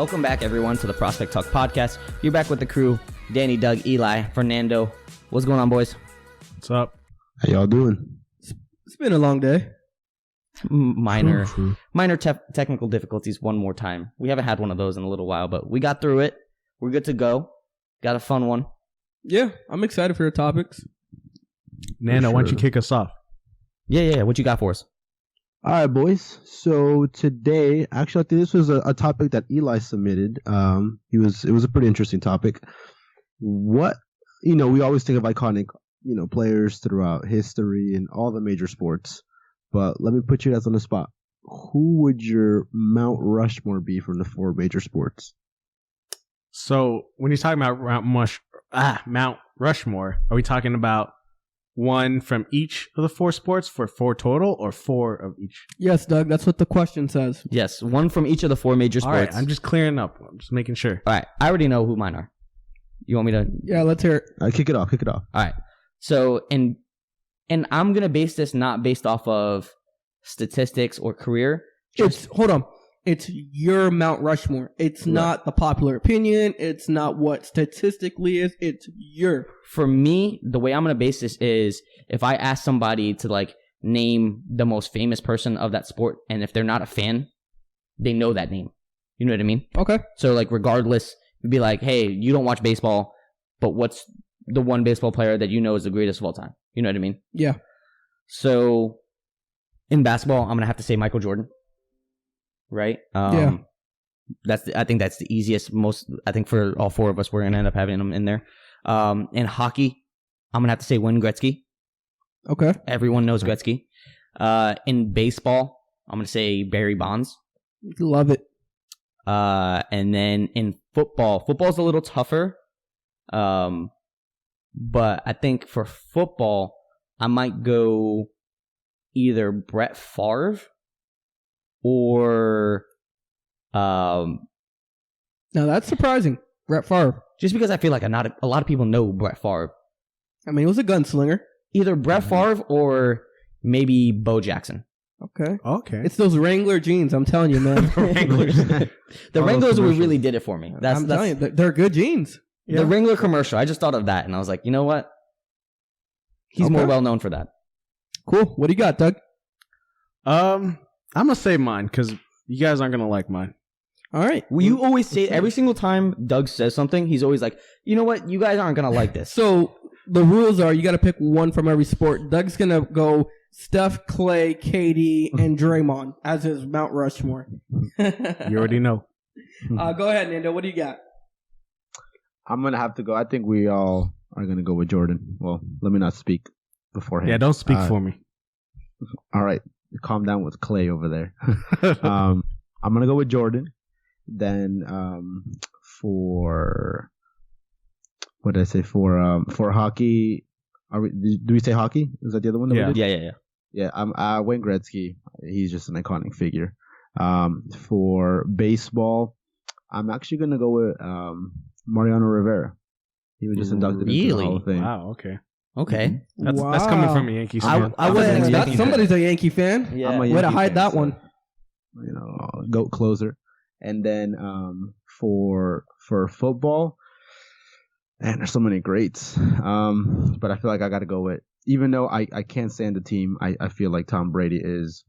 Welcome back, everyone, to the Prospect Talk podcast. You're back with the crew, Danny, Doug, Eli, Fernando. What's going on, boys? What's up? How y'all doing? It's been a long day. Minor technical difficulties one more time. We haven't had one of those in a little while, but we got through it. We're good to go. Got a fun one. Yeah, I'm excited for the topics. Nano, why don't you kick us off? Yeah. What you got for us? All right, boys. So today, actually, I think this was a topic that Eli submitted. It was a pretty interesting topic. What, we always think of iconic, players throughout history and all the major sports. But let me put you guys on the spot. Who would your Mount Rushmore be from the four major sports? So when you're talking about Mount Rushmore, are we talking about one from each of the four sports for four total, or four of each? Yes, Doug, that's what the question says. Yes, one from each of the four major sports. All right, I'm just clearing up. I'm just making sure. All right, I already know who mine are. You want me to? Yeah, let's hear it. All right, kick it off. All right. So, and I'm going to base this not based off of statistics or career. Hold on. It's your Mount Rushmore. It's not the popular opinion. It's not what statistically is. It's your. For me, the way I'm going to base this is if I ask somebody to name the most famous person of that sport, and if they're not a fan, they know that name. You know what I mean? Okay. So regardless, you'd be like, hey, you don't watch baseball, but what's the one baseball player that you know is the greatest of all time? You know what I mean? Yeah. So in basketball, I'm going to have to say Michael Jordan. Right? Yeah. I think that's the easiest, I think for all four of us, we're going to end up having them in there. In hockey, I'm going to have to say Wayne Gretzky. Okay. Everyone knows Gretzky. In baseball, I'm going to say Barry Bonds. Love it. And then in football's a little tougher. But I think for football, I might go either Brett Favre or now that's surprising. Brett Favre. Just because I feel like not a lot of people know Brett Favre. I mean, he was a gunslinger. Either Brett Favre or maybe Bo Jackson. Okay. It's It's those Wrangler jeans, I'm telling you, man. The Wranglers really did it for me. I'm telling you, they're good jeans. The Wrangler commercial. I just thought of that, and I was like, you know what? He's more well known for that. Cool. What do you got, Doug? I'm gonna say mine because you guys aren't gonna like mine. All right. Well, you always say every single time Doug says something, he's always like, you know what? You guys aren't gonna like this. So the rules are you got to pick one from every sport. Doug's gonna go Steph, Clay, KD, and Draymond as his Mount Rushmore. You already know. Go ahead, Nando. What do you got? I'm going to have to go. I think we all are going to go with Jordan. Well, let me not speak beforehand. Yeah, don't speak for me. All right. Calm down with Clay over there. I'm going to go with Jordan. Then for... What did I say? For hockey... do we say hockey? Is that the other one? That we did? Yeah. Yeah, Wayne Gretzky. He's just an iconic figure. For baseball, I'm actually going to go with Mariano Rivera. He was just inducted into the Hall of Fame. Wow, okay. That's coming from a Yankees fan. I wasn't expecting somebody's a Yankee fan. Yeah. Way to hide that one. GOAT closer. And then for football, man, there's so many greats. But I feel like I got to go with, even though I can't stand the team, I feel like Tom Brady is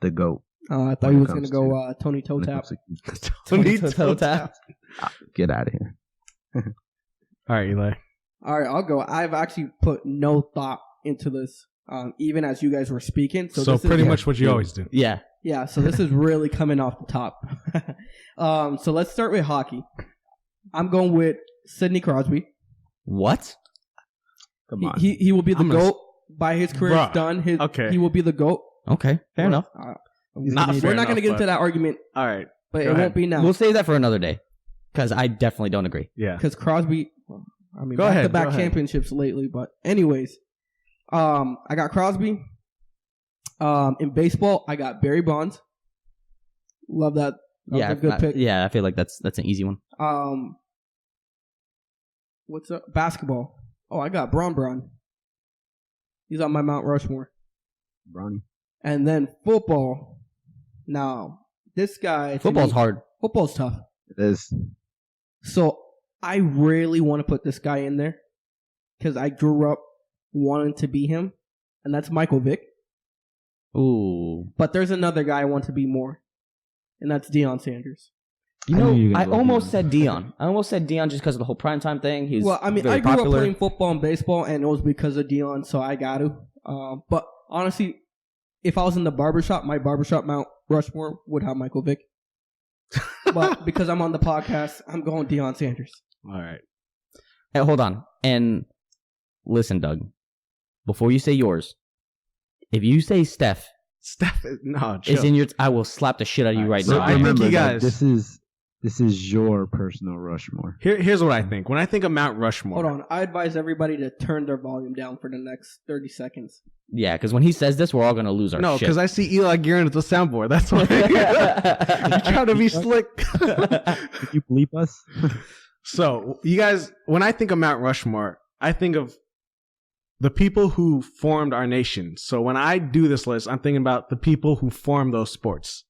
the GOAT. I thought he was going to go Tony Toe Tap. Tony Toe Tap. Get out of here. All right, Eli. All right, I'll go. I've actually put no thought into this, even as you guys were speaking. So this pretty much what you always do. Yeah. Yeah, so this is really coming off the top. So let's start with hockey. I'm going with Sidney Crosby. What? Come on. He will be the GOAT by his career is done. Okay. He will be the GOAT. Okay, fair enough. We're not going to get into that argument. All right. But it won't be now. We'll save that for another day because I definitely don't agree. Yeah. Because Crosby, Go ahead. back championships lately. But anyways, I got Crosby. In baseball, I got Barry Bonds. Love that. That was a good pick. Yeah, I feel like that's an easy one. What's up? Basketball. Oh, I got Braun. He's on my Mount Rushmore. Bronny. And then football. Now, this guy... Football's hard. Football's tough. It is. So I really want to put this guy in there because I grew up wanting to be him, and that's Michael Vick. Ooh. But there's another guy I want to be more, and that's Deion Sanders. I almost said Deion. I almost said Deion just because of the whole primetime thing. I grew up playing football and baseball, and it was because of Deion, so I got to. But honestly, if I was in the barbershop, my barbershop Mount Rushmore would have Michael Vick. But because I'm on the podcast, I'm going Deion Sanders. All right. Hey, hold on. And listen, before you say yours, if you say Steph is in your, I will slap the shit out of you right now. I think you guys. This is your personal Rushmore. Here's what I think. When I think of Mount Rushmore, hold on. I advise everybody to turn their volume down for the next 30 seconds. Yeah, because when he says this, we're all gonna lose our shit. No, because I see Eli gearing at the soundboard. That's why. You're trying to be slick. Could you bleep us? So, you guys, when I think of Mount Rushmore, I think of the people who formed our nation. So when I do this list, I'm thinking about the people who formed those sports.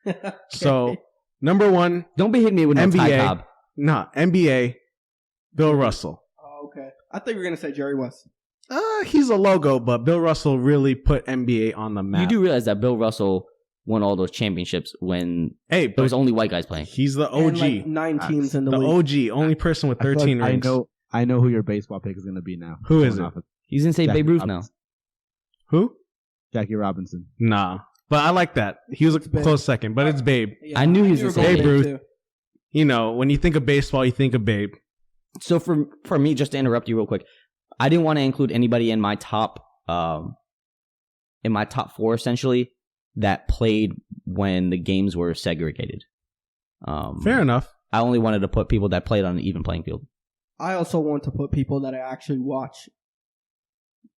Okay. So number one, don't be hitting me with no NBA. Ty Cobb. No, NBA, Bill Russell. Oh, okay. I thought you were going to say Jerry West. He's a logo, but Bill Russell really put NBA on the map. You do realize that Bill Russell won all those championships when there was only white guys playing. He's the OG. And like 9 teams in the league. The OG, only person with 13 rings. I know who your baseball pick is going to be now. Who is it? He's going to say Babe Ruth now. Who? Jackie Robinson. Nah. But I like that. He was a close second, but it's Babe. Yeah, I knew he was going to say Babe Ruth. You know, when you think of baseball, you think of Babe. So for me, just to interrupt you real quick, I didn't want to include anybody in my top four, essentially, that played when the games were segregated. Fair enough. I only wanted to put people that played on an even playing field. I also want to put people that I actually watch.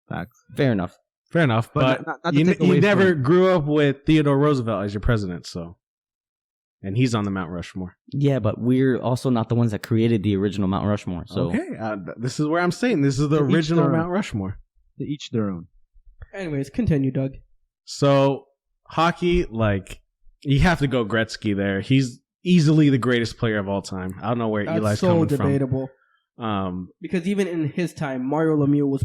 Facts. Fair enough. But not you never grew up with Theodore Roosevelt as your president, so. And he's on the Mount Rushmore. Yeah, but we're also not the ones that created the original Mount Rushmore. So. Okay, this is where I'm saying this is the original Mount Rushmore. To each their own. Anyways, continue, Doug. So, hockey, you have to go Gretzky there. He's easily the greatest player of all time. I don't know where Eli's coming from. That's so debatable. Because even in his time, Mario Lemieux was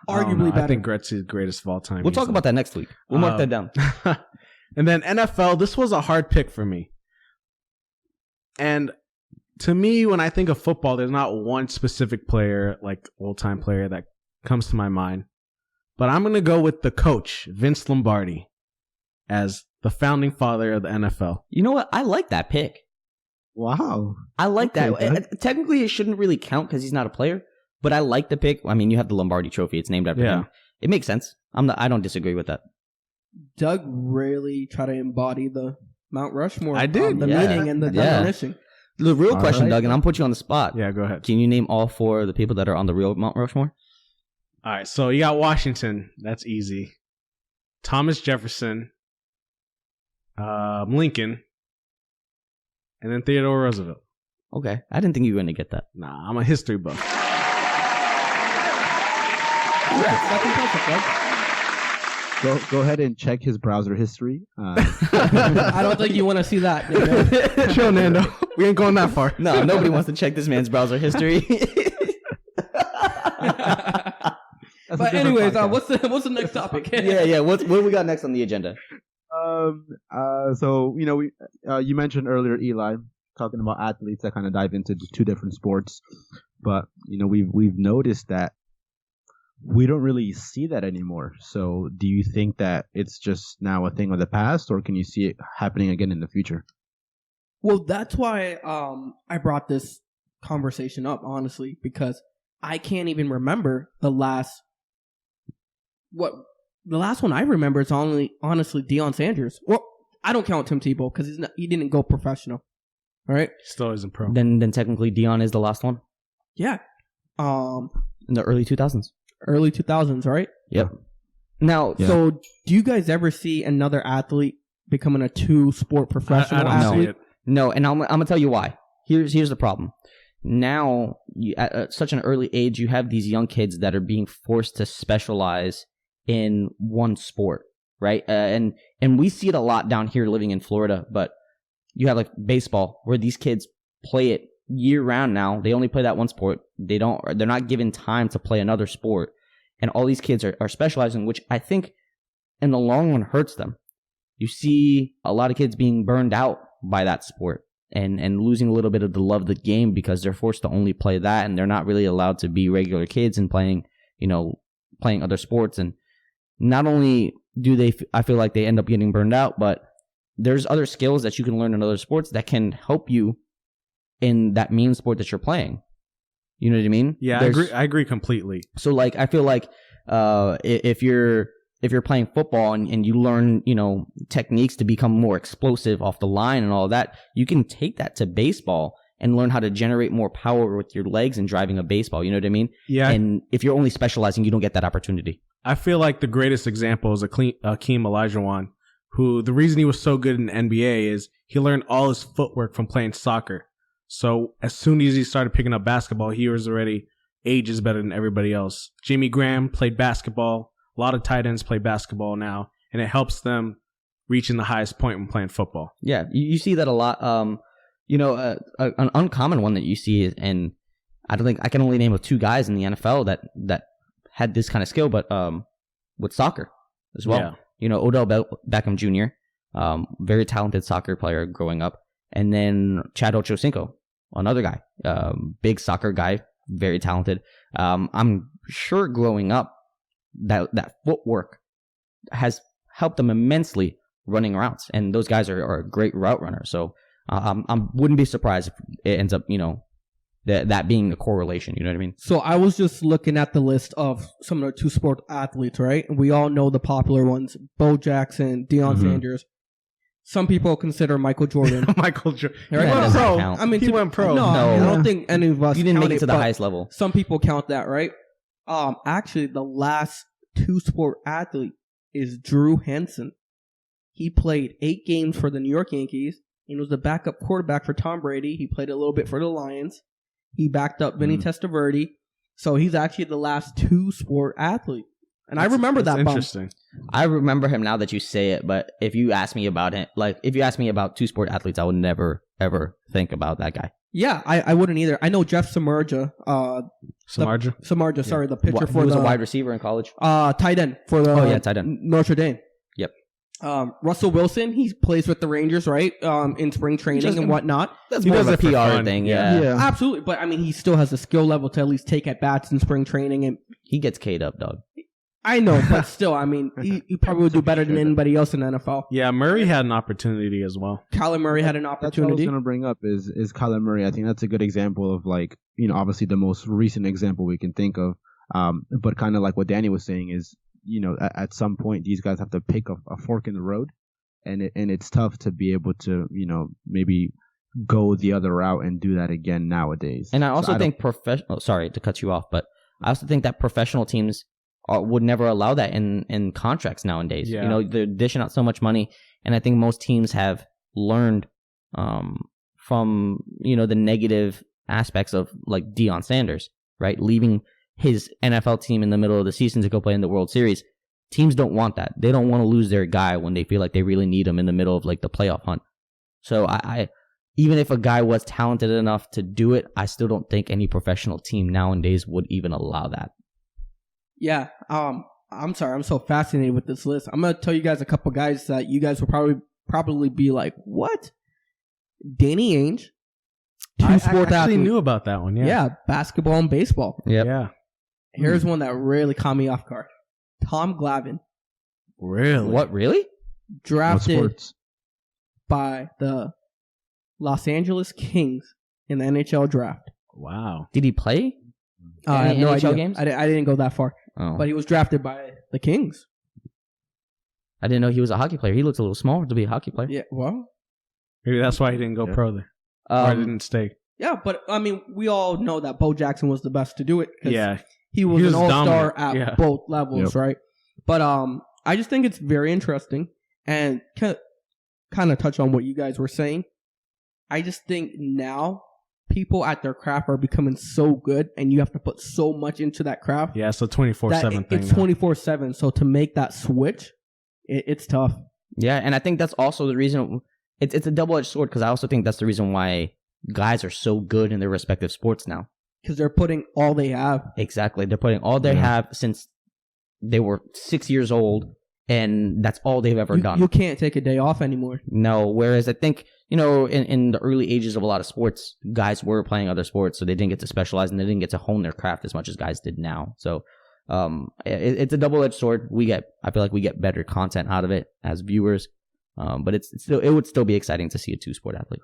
arguably better. I think Gretzky's the greatest of all time. We'll talk about that next week. We'll mark that down. And then NFL, this was a hard pick for me. And to me, when I think of football, there's not one specific player, old-time player, that comes to my mind. But I'm going to go with the coach, Vince Lombardi, as the founding father of the NFL. You know what? I like that pick. Wow. I like that. Technically, it shouldn't really count because he's not a player, but I like the pick. I mean, you have the Lombardi Trophy. It's named after him. It makes sense. I don't disagree with that. Doug really tried to embody the Mount Rushmore. I did. The meaning and the definition. The real question, Doug, and I'm put you on the spot. Yeah, go ahead. Can you name all four of the people that are on the real Mount Rushmore? All right, so you got Washington. That's easy. Thomas Jefferson, Lincoln, and then Theodore Roosevelt. Okay. I didn't think you were going to get that. Nah, I'm a history buff. Go ahead and check his browser history. I don't think you want to see that. Chill, Nando. We ain't going that far. No, nobody wants to check this man's browser history. But anyways, what's the next topic? Yeah. What do we got next on the agenda? So you mentioned earlier, Eli, talking about athletes that kind of dive into two different sports, but we've noticed that we don't really see that anymore. So do you think that it's just now a thing of the past, or can you see it happening again in the future? Well, that's why I brought this conversation up, honestly, because I can't even remember the last one I remember is honestly Deion Sanders. Well, I don't count Tim Tebow because he didn't go professional. All right, still isn't pro. Then technically Deion is the last one. Yeah. In the early 2000s. Early 2000s, right? Yep. Now, so do you guys ever see another athlete becoming a two-sport professional athlete? No, and I'm gonna tell you why. Here's the problem. Now, at such an early age, you have these young kids that are being forced to specialize in one sport, right? And we see it a lot down here living in Florida, but you have like baseball where these kids play it year round now. They only play that one sport. They're not given time to play another sport. And all these kids are specializing, which I think in the long run hurts them. You see a lot of kids being burned out by that sport and losing a little bit of the love of the game because they're forced to only play that, and they're not really allowed to be regular kids and playing other sports. And not only do I feel like they end up getting burned out, but there's other skills that you can learn in other sports that can help you in that main sport that you're playing. You know what I mean? Yeah, I agree completely. So like, I feel like if you're playing football and you learn, techniques to become more explosive off the line and all that, you can take that to baseball and learn how to generate more power with your legs and driving a baseball. You know what I mean? Yeah. And if you're only specializing, you don't get that opportunity. I feel like the greatest example is Akeem Olajuwon, who the reason he was so good in the NBA is he learned all his footwork from playing soccer. So as soon as he started picking up basketball, he was already ages better than everybody else. Jimmy Graham played basketball. A lot of tight ends play basketball now, and it helps them reaching the highest point when playing football. Yeah, you see that a lot. An uncommon one that you see is, and I don't think I can only name of 2 guys in the NFL that had this kind of skill, but with soccer as well. Yeah. Odell Beckham Jr., very talented soccer player growing up, and then Chad Ochocinco, another guy, big soccer guy, very talented. I'm sure growing up, that footwork has helped them immensely running routes, and those guys are great route runners. So I wouldn't be surprised if it ends up, that being the correlation. You know what I mean? So I was just looking at the list of some of the 2-sport athletes, right? And we all know the popular ones: Bo Jackson, Deion Sanders. Some people consider Michael Jordan. Michael Jordan. Right? That doesn't count. I mean, he went pro. No, I don't think any of us. You didn't count make it to the highest level. Some people count that, right? Actually, the last 2-sport athlete is Drew Henson. He played 8 games for the New York Yankees and was the backup quarterback for Tom Brady. He played a little bit for the Lions. He backed up Vinny Testaverde. So he's actually the last 2-sport athlete. And I remember that. Interesting. I remember him now that you say it, but if you ask me about it, like if you ask me about 2-sport athletes, I would never ever think about that guy. Yeah, I wouldn't either. I know Jeff Samardzija. Sorry, the pitcher for he was a wide receiver in college. Tight end for the tight end. Notre Dame. Yep. Russell Wilson, he plays with the Rangers, right? In spring training and whatnot. That's more of a PR thing, yeah. Absolutely, but I mean, he still has a skill level to at least take at bats in spring training, and he gets K'd up, dog. I know, but still, I mean, he probably would do better than anybody else in the NFL. Yeah, Murray had an opportunity as well. Kyler Murray had an opportunity. That's what I was going to bring up is Kyler Murray. I think that's a good example of, like, obviously the most recent example we can think of. But kind of like what Danny was saying is, at some point these guys have to pick a fork in the road, and it's tough to be able to, maybe go the other route and do that again nowadays. And I also think sorry to cut you off, but I also think that professional teams would never allow that in contracts nowadays. Yeah. They're dishing out so much money, and I think most teams have learned from the negative aspects of like Deion Sanders, right? Leaving his NFL team in the middle of the season to go play in the World Series. Teams don't want that. They don't want to lose their guy when they feel like they really need him in the middle of like the playoff hunt. So I even if a guy was talented enough to do it, I still don't think any professional team nowadays would even allow that. Yeah, I'm sorry, I'm so fascinated with this list. I'm gonna tell you guys a couple guys that you guys will probably be like, "What?" Danny Ainge, I actually knew about that one. Yeah, basketball and baseball. Yep. Yeah. Here's one that really caught me off guard. Tom Glavine. Really? What? Really? Drafted by the Los Angeles Kings in the NHL draft. Wow. Did he play? I have no NHL idea. games? I didn't go that far. Oh. But he was drafted by the Kings. I didn't know he was a hockey player. He looks a little small to be a hockey player. Yeah, well. Maybe that's why he didn't go pro there. Or didn't stay. Yeah, but I mean, we all know that Bo Jackson was the best to do it. Yeah. He was an all-star dominant. at both levels, right? But I just think it's very interesting, and kind of touch on what you guys were saying. I just think now people at their craft are becoming so good, and you have to put so much into that craft. Yeah, it's a 24/7 thing. It's 24/7, so to make that switch, it's tough. Yeah, and I think that's also the reason it's a double-edged sword because I also think that's the reason why guys are so good in their respective sports now. Because they're putting all they have. Exactly. They're putting all they have since they were 6 years old, and that's all they've ever done. You can't take a day off anymore. No, whereas I think, in the early ages of a lot of sports, guys were playing other sports, so they didn't get to specialize and they didn't get to hone their craft as much as guys did now. So it's a double-edged sword. I feel like we get better content out of it as viewers, but it would still be exciting to see a two-sport athlete.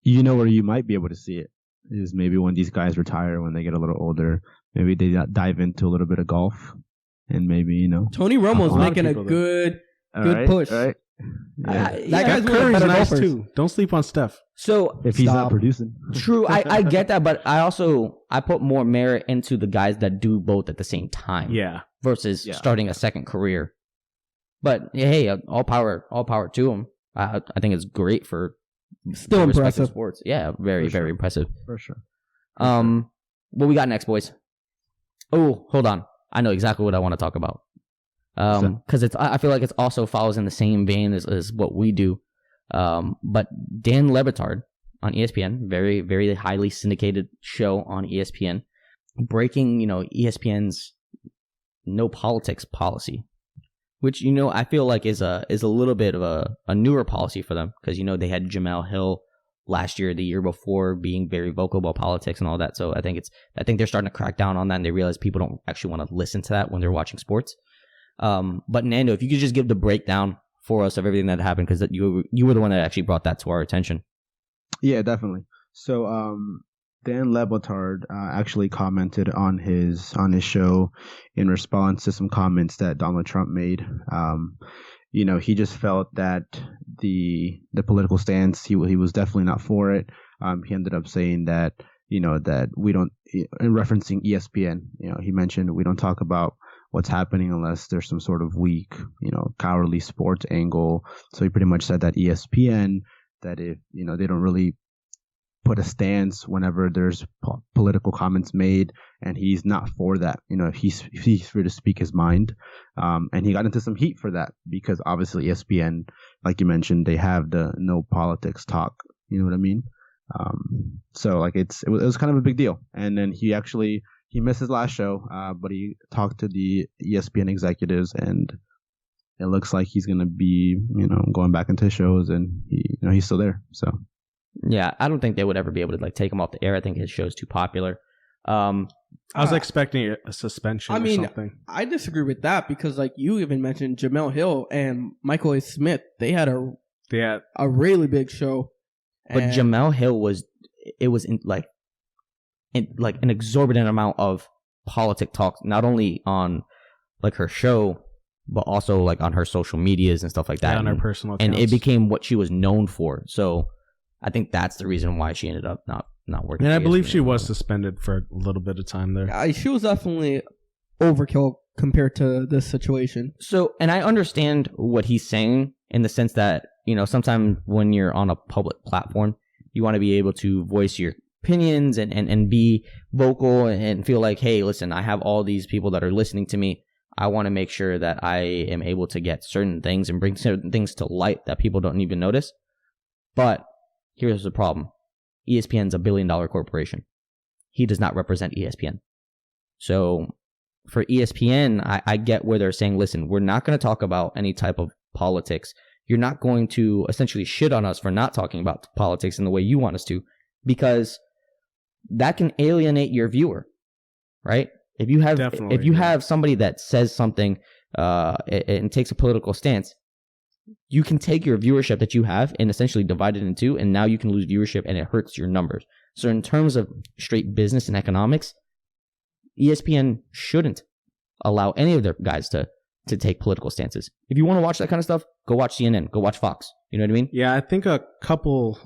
Where you might be able to see it is maybe when these guys retire, when they get a little older, maybe they dive into a little bit of golf, and maybe Tony Romo's making a good push. Right. Yeah. That guy's Curry's nice golfers. too. Don't sleep on Steph. So if he's not producing, true, I get that, but I put more merit into the guys that do both at the same time. Yeah. Versus starting a second career. But hey, all power to them. I think it's great for still impressive sports. Yeah, very very impressive for sure. What we got next, boys? Oh, hold on. I know exactly what I want to talk about. Because I feel like it also follows in the same vein as what we do. But Dan Le Batard on ESPN, very, very highly syndicated show on ESPN, breaking, ESPN's no politics policy, which, I feel like is a little bit of a newer policy for them because, they had Jamel Hill last year, the year before, being very vocal about politics and all that. So I think they're starting to crack down on that, and they realize people don't actually want to listen to that when they're watching sports. But Nando, if you could just give the breakdown for us of everything that happened, because you were the one that actually brought that to our attention. Yeah, definitely. So Dan Le Batard actually commented on his show in response to some comments that Donald Trump made. He just felt that the political stance, he was definitely not for it. He ended up saying that that we don't, in referencing ESPN, he mentioned we don't talk about what's happening unless there's some sort of weak, cowardly sports angle. So he pretty much said that ESPN, that if, they don't really put a stance whenever there's political comments made, and he's not for that. He's free to speak his mind. And he got into some heat for that because obviously ESPN, like you mentioned, they have the no politics talk. You know what I mean? So like it was kind of a big deal. And then he missed his last show, but he talked to the ESPN executives, and it looks like he's going to be, going back into shows, and he's still there. So, yeah, I don't think they would ever be able to take him off the air. I think his show's too popular. I was expecting a suspension or something. I disagree with that because, like you even mentioned, Jamel Hill and Michael A. Smith, they had a really big show. But Jamel Hill was an exorbitant amount of politic talk, not only on like her show, but also like on her social medias and stuff like that. Yeah, on her personal accounts. And it became what she was known for. So I think that's the reason why she ended up not working. And I believe she was suspended for a little bit of time there. She was definitely overkill compared to this situation. So, and I understand what he's saying in the sense that, sometimes when you're on a public platform, you want to be able to voice your opinions and be vocal and feel like, hey, listen, I have all these people that are listening to me. I want to make sure that I am able to get certain things and bring certain things to light that people don't even notice. But here's the problem. ESPN's a $1 billion corporation. He does not represent ESPN. So for ESPN, I get where they're saying, listen, we're not going to talk about any type of politics. You're not going to essentially shit on us for not talking about politics in the way you want us to, because that can alienate your viewer, right? If you have somebody that says something and takes a political stance, you can take your viewership that you have and essentially divide it in two, and now you can lose viewership and it hurts your numbers. So in terms of straight business and economics, ESPN shouldn't allow any of their guys to take political stances. If you want to watch that kind of stuff, go watch CNN, go watch Fox. You know what I mean? Yeah, I think a couple,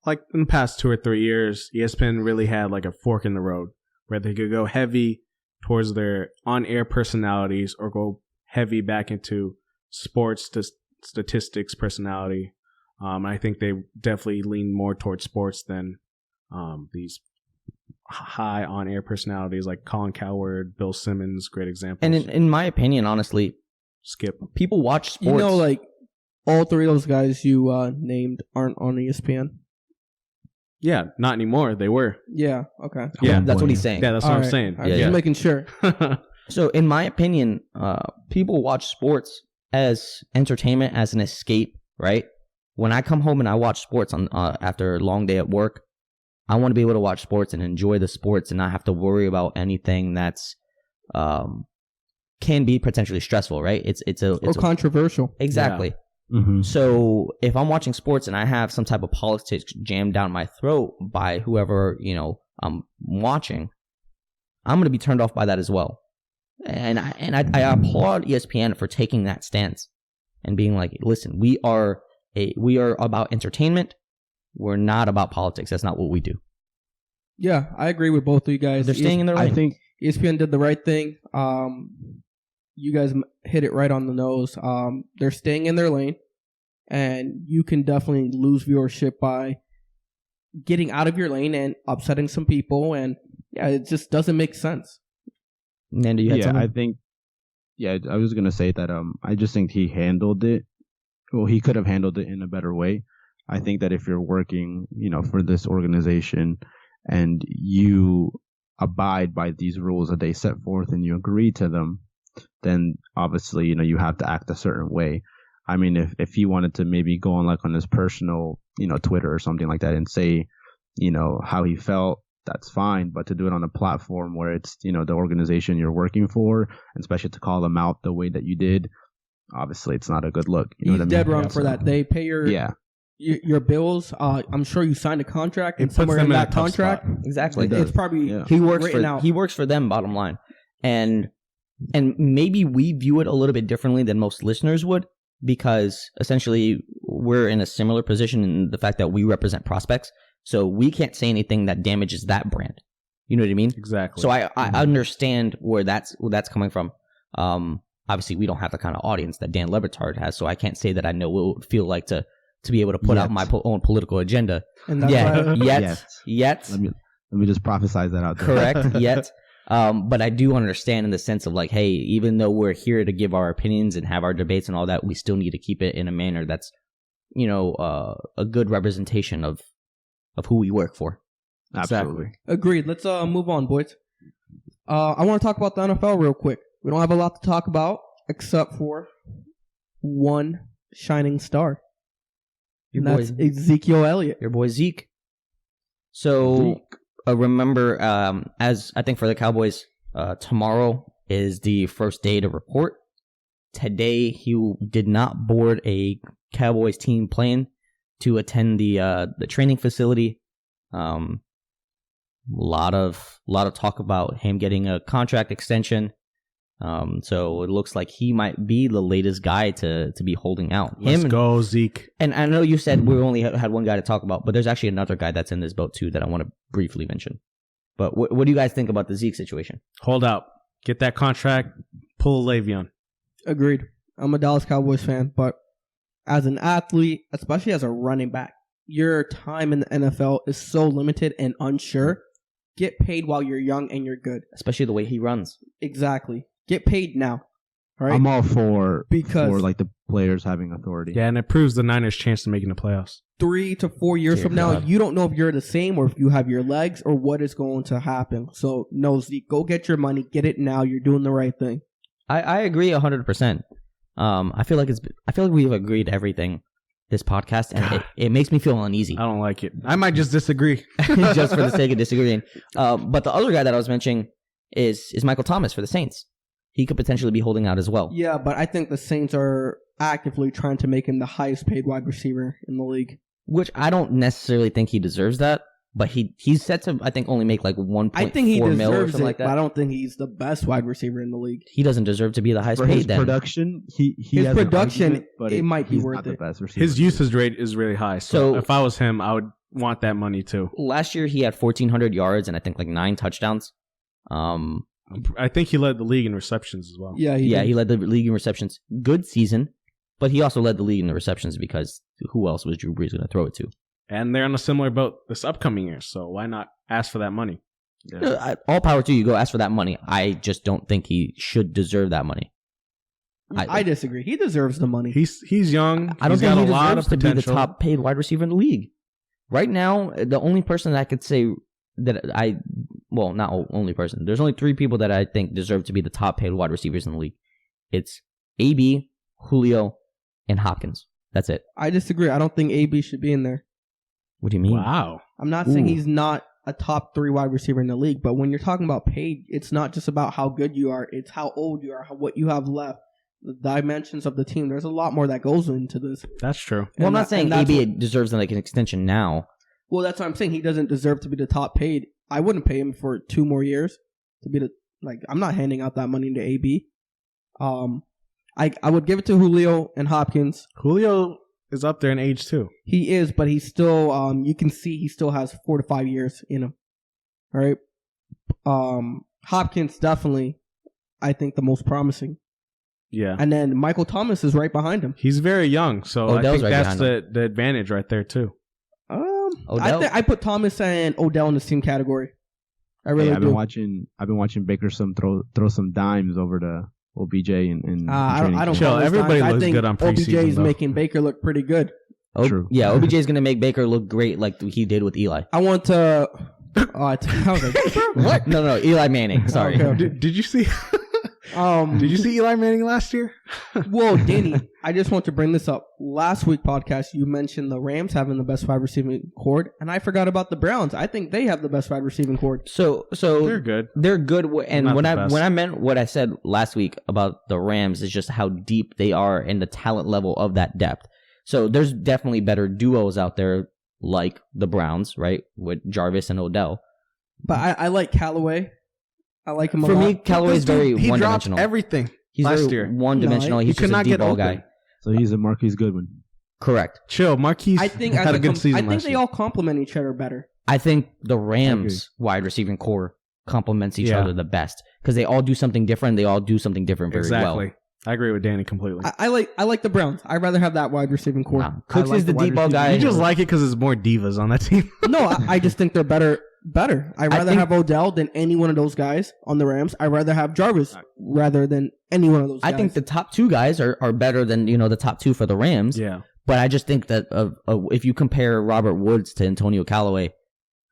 like in the past 2 or 3 years, ESPN really had like a fork in the road where they could go heavy towards their on-air personalities or go heavy back into sports statistics personality. I think they definitely lean more towards sports than these high on-air personalities like Colin Cowherd, Bill Simmons, great examples. And in my opinion, honestly, Skip. People watch sports. all three of those guys you named aren't on ESPN. Yeah, not anymore. They were. Yeah. Okay. Yeah, That's what he's saying. Yeah, that's what I'm saying. All right, just making sure. So, in my opinion, people watch sports as entertainment, as an escape, right? When I come home and I watch sports on after a long day at work, I want to be able to watch sports and enjoy the sports and not have to worry about anything that's can be potentially stressful, right? It's controversial. Exactly. Yeah. Mm-hmm. So if I'm watching sports and I have some type of politics jammed down my throat by whoever, I'm watching, I'm going to be turned off by that as well. And I applaud ESPN for taking that stance and being like, listen, we are about entertainment. We're not about politics. That's not what we do. Yeah, I agree with both of you guys. They're staying in their lane. I think ESPN did the right thing. You guys hit it right on the nose. They're staying in their lane, and you can definitely lose viewership by getting out of your lane and upsetting some people. And yeah, it just doesn't make sense. Nando, you had something? I think. Yeah, I was gonna say that. I just think he handled it. Well, he could have handled it in a better way. I think that if you're working, for this organization, and you abide by these rules that they set forth and you agree to them, then obviously, you have to act a certain way. I mean, if he wanted to maybe go on his personal, Twitter or something like that and say, how he felt, that's fine. But to do it on a platform where it's, the organization you're working for, and especially to call them out the way that you did, obviously it's not a good look. He's dead wrong for that. They pay your bills. I'm sure you signed a contract, and somewhere in that contract, exactly, it's probably he works for them. Bottom line, and maybe we view it a little bit differently than most listeners would, because essentially we're in a similar position in the fact that we represent prospects, so we can't say anything that damages that brand. You know what I mean? Exactly. So I understand where that's coming from. Obviously, we don't have the kind of audience that Dan Le Batard has, so I can't say that I know what it would feel like to be able to put out my own political agenda. And that's yet. Let me just prophesize that out there. Correct. Yet. But I do understand in the sense of hey, even though we're here to give our opinions and have our debates and all that, we still need to keep it in a manner that's, a good representation of who we work for. Absolutely. Exactly. Agreed. Let's move on, boys. I want to talk about the NFL real quick. We don't have a lot to talk about except for one shining star. And that's Ezekiel Elliott. Your boy Zeke. So remember, as I think for the Cowboys, tomorrow is the first day to report. Today, he did not board a Cowboys team plane to attend the training facility. Lot of talk about him getting a contract extension. So it looks like he might be the latest guy to be holding out. Let's go, Zeke. And I know you said we only had one guy to talk about, but there's actually another guy that's in this boat too that I want to briefly mention. But what do you guys think about the Zeke situation? Hold out. Get that contract. Pull Le'Veon. Agreed. I'm a Dallas Cowboys fan, but as an athlete, especially as a running back, your time in the NFL is so limited and unsure. Get paid while you're young and you're good. Especially the way he runs. Exactly. Get paid now. Right? I'm all for the players having authority. Yeah, and it proves the Niners' chance to making the playoffs. 3 to 4 years from now, you don't know if you're the same or if you have your legs or what is going to happen. So, no, Zeke, go get your money. Get it now. You're doing the right thing. I agree 100%. I feel like we've agreed everything this podcast, and it makes me feel uneasy. I don't like it. I might just disagree. Just for the sake of disagreeing. But the other guy that I was mentioning is Michael Thomas for the Saints. He could potentially be holding out as well. Yeah, but I think the Saints are actively trying to make him the highest paid wide receiver in the league. Which I don't necessarily think he deserves that, but he's set to, I think, only make like 1.4 I think he mil or deserves something it, like that. but I don't think he's the best wide receiver in the league. He doesn't deserve to be the highest For paid his then. production, his has production, an argument, but it might be he's worth not the it. best receiver. His usage rate is really high. So if I was him, I would want that money too. Last year, he had 1,400 yards and I think like 9 touchdowns. I think he led the league in receptions as well. Yeah, he led the league in receptions. Good season, but he also led the league in the receptions because who else was Drew Brees going to throw it to? And they're on a similar boat this upcoming year, so why not ask for that money? Yeah. All power to you. Go ask for that money. I just don't think he should deserve that money. I disagree. He deserves the money. He's young. I don't He's think got he a lot deserves of to be the potential. top paid wide receiver in the league. Right now, the only person that I could say that not only person. There's only 3 people that I think deserve to be the top paid wide receivers in the league. It's AB, Julio, and Hopkins. That's it. I disagree. I don't think AB should be in there. What do you mean? Wow. I'm not saying Ooh. he's not a top 3 wide receiver in the league, but when you're talking about paid, it's not just about how good you are. It's how old you are, what you have left, the dimensions of the team. There's a lot more that goes into this. That's true. Well, I'm And not saying that's AB what- deserves like an extension now. Well, that's what I'm saying. He doesn't deserve to be the top paid. I wouldn't pay him for 2 more years to be the I'm not handing out that money to AB. I would give it to Julio and Hopkins. Julio is up there in age too. He is, but he's still you can see he still has 4 to 5 years in him. All right. Hopkins definitely, I think, the most promising. Yeah. And then Michael Thomas is right behind him. He's very young, so I Odell's think right that's behind the advantage right there too. Odell. I put Thomas and Odell in the same category. I really I've do. been watching Baker throw some dimes over to OBJ and I don't Chill, call those everybody times. looks I think good on OBJ preseason, is though. making Baker look pretty good. True. Yeah, OBJ is going to make Baker look great like he did with Eli. I want to. I was like, What? No, Eli Manning. Sorry. Okay. Did you see? Did you see Eli Manning last year? Whoa, Danny, I just want to bring this up. Last week podcast, you mentioned the Rams having the best wide receiving core, and I forgot about the Browns. I think they have the best wide receiving core. So They're good. They're good. And Not when the I best. when I meant what I said last week about the Rams is just how deep they are and the talent level of that depth. So there's definitely better duos out there like the Browns, right, with Jarvis and Odell. But I like Callaway. I like him a For lot. me, Callaway's very He dropped one-dimensional. everything He's last very year. one-dimensional. No, He's he could just a not deep get ball open. guy. So he's a Marquise Goodwin. Correct. Chill, Marquise I think had a good season I think last they year. all complement each other better. I think the Rams wide receiving core complements each Yeah. other the best because they all do something different. They all do something different very Exactly. well. I agree with Danny completely. I like the Browns. I'd rather have that wide receiving core. Nah, Cooks like is the the wide deep ball receiver. guy. You just like it because there's more divas on that team. No, I just think they're better. I'd rather think- have Odell than any one of those guys on the Rams. I'd rather have Jarvis rather than any one of those guys. I think the top 2 guys are better than the top 2 for the Rams. Yeah. But I just think that if you compare Robert Woods to Antonio Callaway,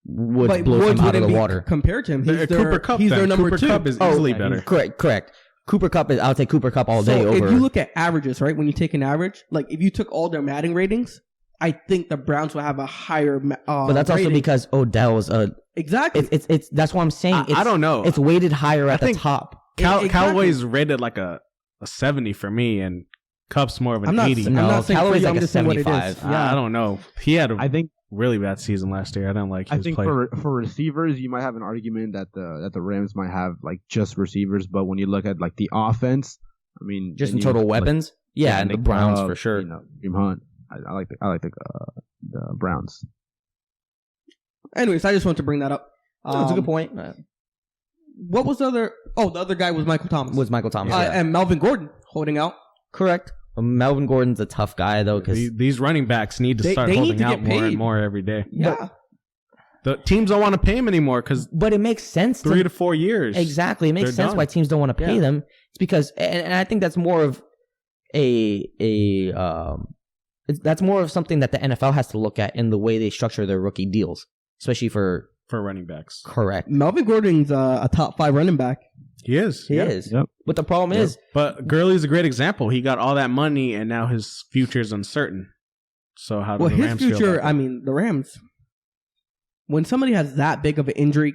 Woods But blows him out of wouldn't the be water. compared to him. He's Cooper Kupp. He's their then. number Cooper 2. Kupp is easily better. Correct. Cooper Kupp I'll take Cooper Kupp all day So over. if you look at averages, right? When you take an average, like if you took all their Madden ratings, I think the Browns will have a higher. but that's also rating. because Odell's exactly. it's that's what I'm saying. I don't know. It's weighted higher at the think- top. Exactly. Callaway's rated like a 70 for me, and Kupp's more of an I'm not. 80. I'm No, not saying Callaway's for you, like I'm a just saying what it is. 75. I don't know. He had a I think really bad season last year. I don't like his play. for receivers, you might have an argument that the Rams might have like just receivers, but when you look at like the offense, I mean, Just then in you total look, like, weapons, yeah, and the Nick Browns Chubb, for sure. Dream Hunt. I like the Browns. Anyways, I just want to bring that up. That's a good point. What was the other? Oh, the other guy was Michael Thomas. Was Michael Thomas? yeah. And Melvin Gordon holding out. Correct. Melvin Gordon's a tough guy though because These running backs need to start they need holding to out get more and paid. more every day. Yeah. The teams don't want to pay him anymore because but it makes sense. 3 to 4 years. Exactly. It makes They're sense done. why teams don't want to pay Yeah. them. It's because, and I think that's more of that's more of something that the NFL has to look at in the way they structure their rookie deals, especially for for running backs. correct. Melvin Gordon's a top 5 running back. He is. He yeah. is. Yep. But the problem is, But Gurley's a great example. He got all that money and now his future's uncertain. So how do Well, the his Rams feel future. about I that? mean, the Rams. When somebody has that big of an injury,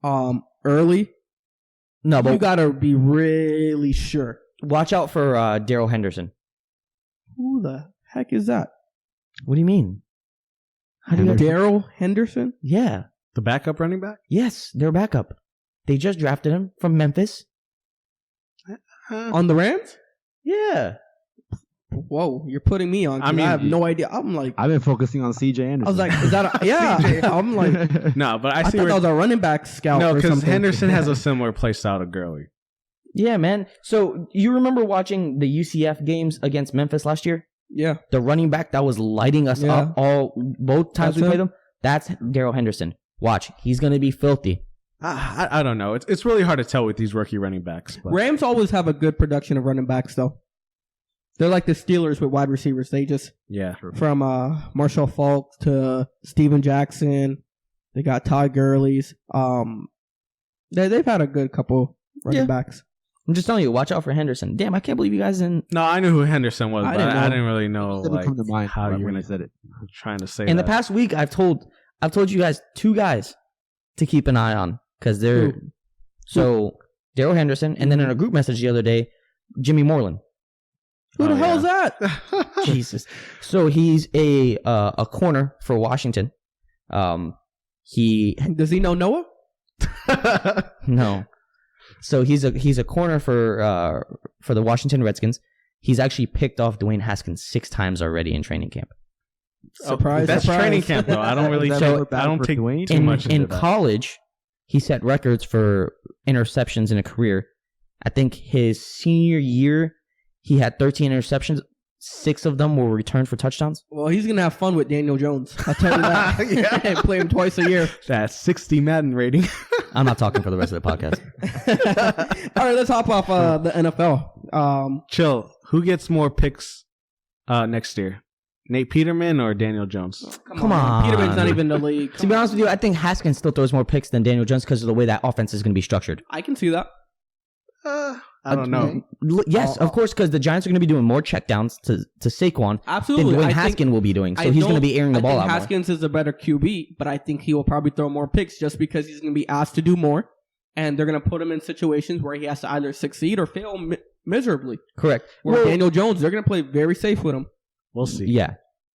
early, no, you but gotta be really sure. watch out for Daryl Henderson. Who the heck is that? What do you mean? How do you Daryl Henderson? Yeah. The backup running back? Yes, they're backup. They just drafted him from Memphis. On the Rams? Yeah. Whoa, you're putting me on. 'cause I mean, I have no idea. I'm like, I've been focusing on CJ Anderson. I was like, is that a, yeah? I'm like, No, but I I see thought that where... was a running back scout. No, or because something. Henderson has a similar play style to Gurley. Yeah, man. So you remember watching the UCF games against Memphis last year? Yeah, The running back that was lighting us Yeah. up both times That's we played him? him. That's Daryl Henderson. Watch, he's gonna be filthy. I don't know. It's really hard to tell with these rookie running backs. But Rams always have a good production of running backs, though. They're like the Steelers with wide receivers. They just from Marshall Faulk to Steven Jackson. They got Todd Gurley's. They've had a good couple running backs. I'm just telling you, watch out for Henderson. Damn, I can't believe you guys didn't. No, I knew who Henderson was, but I didn't really know Like, come to mind how you when were I said it. trying to say In that. the past week, I've told you guys 2 guys to keep an eye on because they're so Daryl Henderson, and then in a group message the other day, Jimmy Moreland. Who the hell is that? Jesus. So he's a corner for Washington. Does he know Noah? No. So he's a corner for the Washington Redskins. He's actually picked off Dwayne Haskins 6 times already in training camp. Surprise! That's surprise. training camp though. I don't really. I don't take Dwayne? too much in into that. college. He set records for interceptions in a career. I think his senior year, he had 13 interceptions. 6 of them were returned for touchdowns. Well, he's gonna have fun with Daniel Jones. I'll tell you that. And play him twice a year. That 60 Madden rating. I'm not talking for the rest of the podcast. All right, let's hop off the NFL. Chill. Who gets more picks next year? Nate Peterman or Daniel Jones? Come on. Peterman's not even in the league. To be honest with you, I think Haskins still throws more picks than Daniel Jones because of the way that offense is going to be structured. I can see that. I don't know. Yes, of course, because the Giants are going to be doing more checkdowns to Saquon Absolutely. than Dwayne Haskins will be doing. So he's going to be airing the ball out more. Haskins is a better QB, but I think he will probably throw more picks just because he's going to be asked to do more, and they're going to put him in situations where he has to either succeed or fail miserably. Correct. Where Daniel Jones, they're going to play very safe with him. We'll see. Yeah,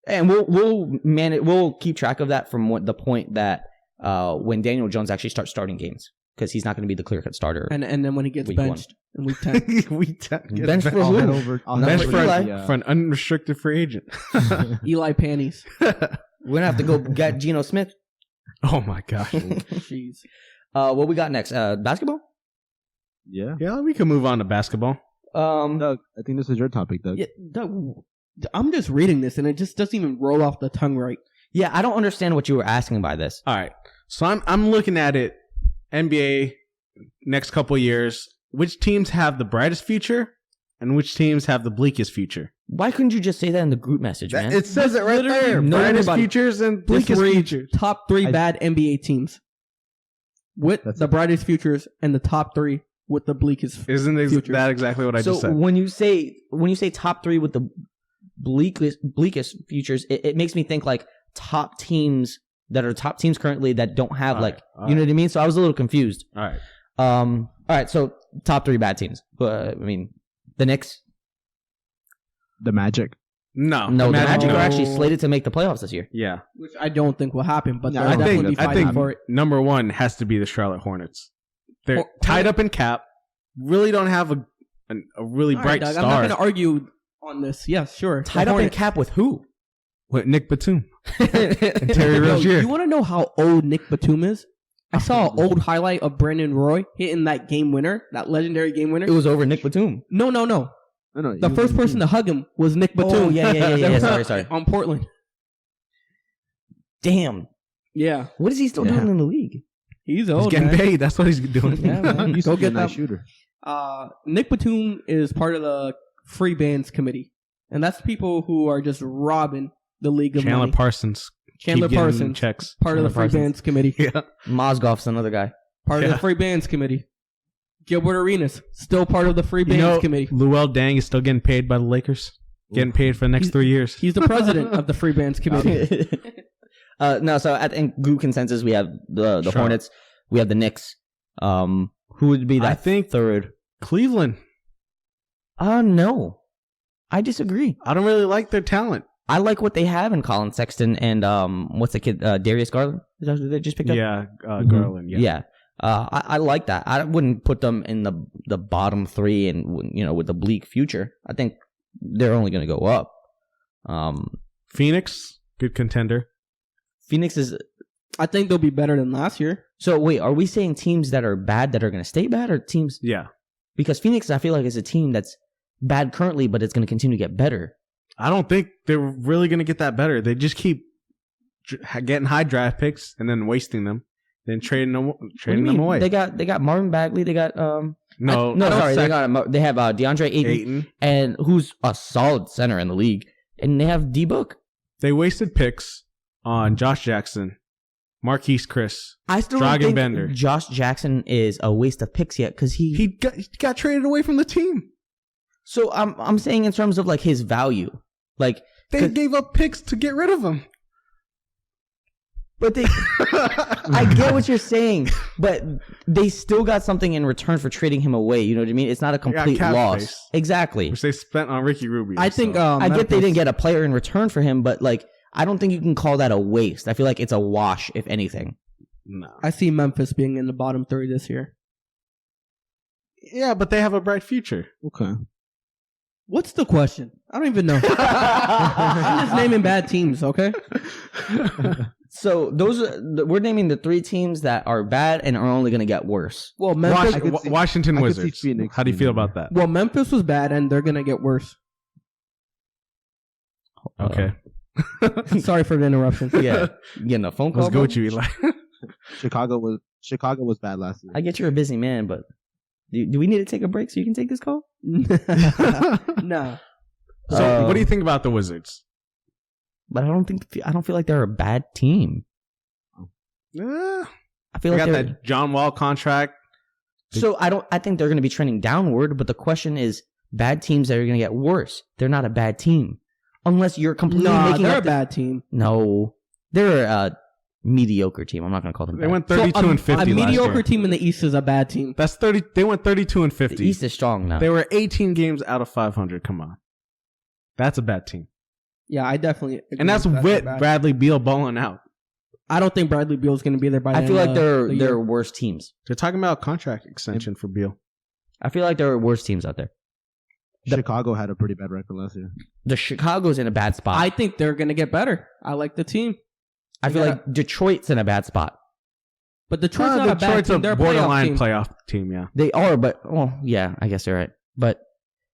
and we'll keep track of that from the point that when Daniel Jones actually starts starting games, because he's not going to be the clear-cut starter. And then when he gets week benched in week 10. Week 10. Benched for who? Benched for Eli. an unrestricted free agent. Eli Panties. We're going to have to go get Geno Smith. Oh my gosh. Jeez. What we got next? Basketball? Yeah. Yeah, we can move on to basketball. Doug, I think this is your topic, Doug. Yeah, I'm just reading this, and it just doesn't even roll off the tongue right. Yeah, I don't understand what you were asking by this. All right. So I'm looking at it, NBA, next couple years. Which teams have the brightest future and which teams have the bleakest future? Why couldn't you just say that in the group message, man? It says it right there. No, Brightest everybody. futures and bleakest Just read futures. top 3 bad NBA teams with That's the it. brightest futures and the top 3 with the bleakest. Isn't futures. that exactly what I just So said? when you say top 3 with the bleakest futures, it makes me think like top teams that are top teams currently that don't have All like right, you know what I mean. So I was a little confused. All right. All right. So top 3 bad teams. I mean, the Knicks. The Magic. No. No, the Magic no. are actually slated to make the playoffs this year. Yeah. Which I don't think will happen, but Yeah, they'll I think- definitely be fighting for it. number one has to be the Charlotte Hornets. They're Hor- tied up in cap. Really don't have a really All bright right, Doug, star. I'm not going to argue on this. Yes, sure. The Tied up in Hornets. cap with who? With Nick Batum and Terry Yo, Rozier. you want to know how old Nick Batum is? I saw an old highlight of Brandon Roy hitting that game winner, that legendary game winner. It was over Nick Batum. No. No, The first person to hug him was Nick Batum. Oh, yeah. Sorry. On Portland. Damn. Yeah. What is he still doing in the league? He's He's old, getting man. paid. That's what he's doing. Yeah, man. He's Go a get nice that. shooter. Nick Batum is part of the free bands committee. And that's people who are just robbing the league of Chandler money. Parsons. Chandler keep getting Parsons. checks. Part of the free Parsons. bands committee. Yeah. Mozgov's another guy. Part of Yeah. the free bands committee. Gilbert Arenas, still part of the free bands committee. Luol Deng is still getting paid by the Lakers. Getting paid for the next 3 years. He's the president of the free bands committee. No, so I think group consensus we have the Sure. Hornets, we have the Knicks. Who would be that I think third? Cleveland. No. I disagree. I don't really like their talent. I like what they have in Colin Sexton and what's the kid Darius Garland? Is that who they just picked up? Yeah, Garland. Yeah. I like that. I wouldn't put them in the bottom 3 and with the bleak future. I think they're only going to go up. Phoenix, good contender. Phoenix is. I think they'll be better than last year. So wait, are we saying teams that are bad that are going to stay bad, or teams? Yeah. Because Phoenix, I feel like, is a team that's bad currently, but it's going to continue to get better. I don't think they're really going to get that better. They just keep getting high draft picks and then wasting them, then trading them away. They got Marvin Bagley. They got No, sorry. second. They have DeAndre Ayton, Ayton. and who's a solid center in the league, and they have D Book. They wasted picks on Josh Jackson, Marquise Chris. I still don't Dragon think Bender. Josh Jackson is a waste of picks yet because He got traded away from the team. So I'm saying in terms of like his value, like They gave up picks to get rid of him. but they, I get what you're saying, but they still got something in return for trading him away. You know what I mean? It's not a complete cap loss. space. Exactly. Which they spent on Ricky Rubio. I think I get they didn't get a player in return for him, but like I don't think you can call that a waste. I feel like it's a wash, if anything. No. I see Memphis being in the bottom 3 this year. Yeah, but they have a bright future. Okay. What's the question? I don't even know. I'm just naming bad teams, okay? So we're naming the 3 teams that are bad and are only going to get worse. Well, Memphis. Washington I could see Wizards. Phoenix How do you being feel there. about that? Well, Memphis was bad, and they're gonna get worse. Okay. Sorry for the interruption. Yeah, getting a phone call. Let's go bro? with you, Eli. Chicago was bad last year. I get you're a busy man, but do we need to take a break so you can take this call? Nah. So, what do you think about the Wizards? But I don't feel like they're a bad team. I I feel they like got they're that John Wall contract. so I think they're going to be trending downward. But the question is, bad teams that are going to get worse. They're not a bad team unless you're completely Nah, making they're up a bad team. No, they're a mediocre team. I'm not going to call them. They bad. went 32 and 50 A last mediocre year. team in the East is a bad team. That's 30. They went 32 and The 50. East is strong now. They were 18 games out of 500. Come on. That's a bad team. Yeah, I definitely agree And that's with with bad. Bradley Beal balling out. I don't think Bradley Beal's going to be there by the I feel end like of the they're year. worse teams. They're talking about contract extension for Beal. I feel like there are worse teams out there. Chicago had a pretty bad record last year. The Chicago's in a bad spot. I think they're going to get better. I like the team. I feel like Detroit's in a bad spot. But Detroit's not a bad Detroit's team. a They're a borderline playoff team. playoff team, yeah. They are, but well, yeah, I guess you're right. But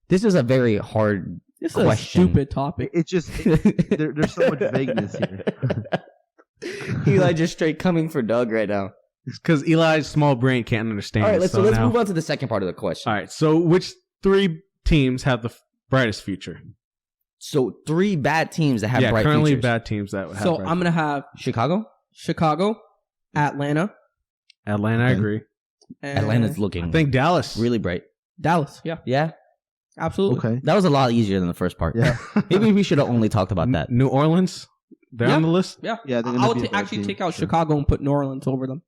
this is a very hard This is question. a stupid topic. It's just there's so much vagueness here. Eli just straight coming for Doug right now. It's because Eli's small brain can't understand. All right, let's now- move on to the second part of the question. All right, so which 3 teams have the brightest future? So 3 bad teams that have bright currently futures. bad teams that have So bright I'm going to have Chicago? Chicago, Atlanta, Atlanta, I Okay. agree. and Atlanta's looking I think Dallas. really bright. Dallas. Yeah, Yeah, absolutely. Okay. that was a lot easier than the first part. Yeah. Maybe we should have only talked about that. New Orleans, they're Yeah. on the list. Yeah, Yeah, they're gonna I'll be a bad actually team, take out sure. Chicago and put New Orleans over them.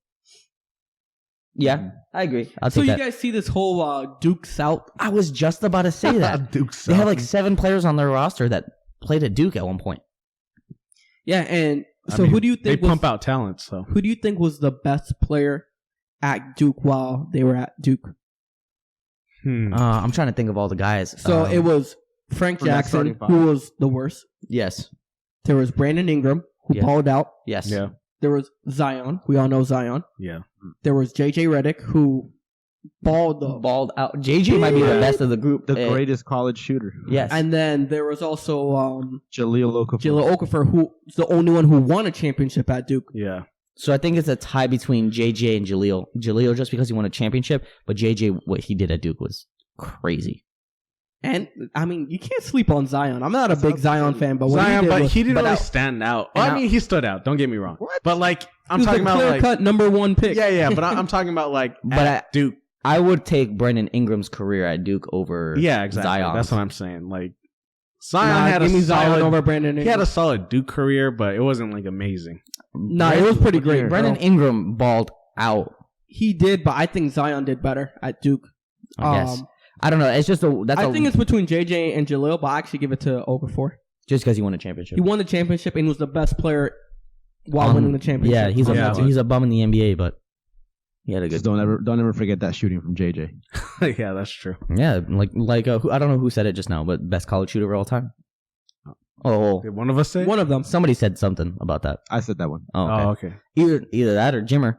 Yeah, I agree. I'll So take you that. guys see this whole Duke South? I was just about to say that. Duke They have like South. 7 players on their roster that played at Duke at one point. Yeah, and I so mean, who do you they think was, pump out talent? So who do you think was the best player at Duke while they were at Duke? I'm trying to think of all the guys. So it was Frank From that Jackson, starting five. who was the worst. Yes. There was Brandon Ingram, who Yeah. balled out. Yes. yeah, There was Zion. We all know Zion. yeah. There was JJ Redick, who balled the Balled out. JJ might be the best of the group. The greatest college shooter. Yes. And then there was also Jaleel Okafor. Jaleel Okafor, who's the only one who won a championship at Duke. Yeah. So I think it's a tie between JJ and Jaleel. Jaleel just because he won a championship, but JJ, what he did at Duke was crazy. And I mean, you can't sleep on Zion. I'm not a big Zion fan, but what Zion, he did but was, he didn't but really now- stand out. and Well, I now- mean, he stood out. Don't get me wrong. What? But like, I'm he was talking the about like, clear-cut number 1 pick. yeah, but I'm talking about like, But at Duke. I would take Brandon Ingram's career at Duke over Yeah, exactly. Zion's. That's what I'm saying. Like, Zion Nah, had give me a Zion solid. over Brandon He Ingram. had a solid Duke career, but it wasn't like amazing. Nah, it was pretty great. Brandon Ingram balled out, He did, but I think Zion did better at Duke. I guess. I don't know. It's just I think it's between JJ and Jaleel, but I actually give it to Okafor. just because he won a championship. He won the championship and was the best player while winning the championship. Yeah, he's a Yeah, but- he's a bum in the NBA, but he had a good. Just don't ever forget that shooting from JJ. Yeah, that's true. Yeah, like I don't know who said it just now, but best college shooter of all time. Oh, Did one of us say? One of them. somebody said something about that. I said that one. Oh, okay. Oh, okay. Either that or Jimmer.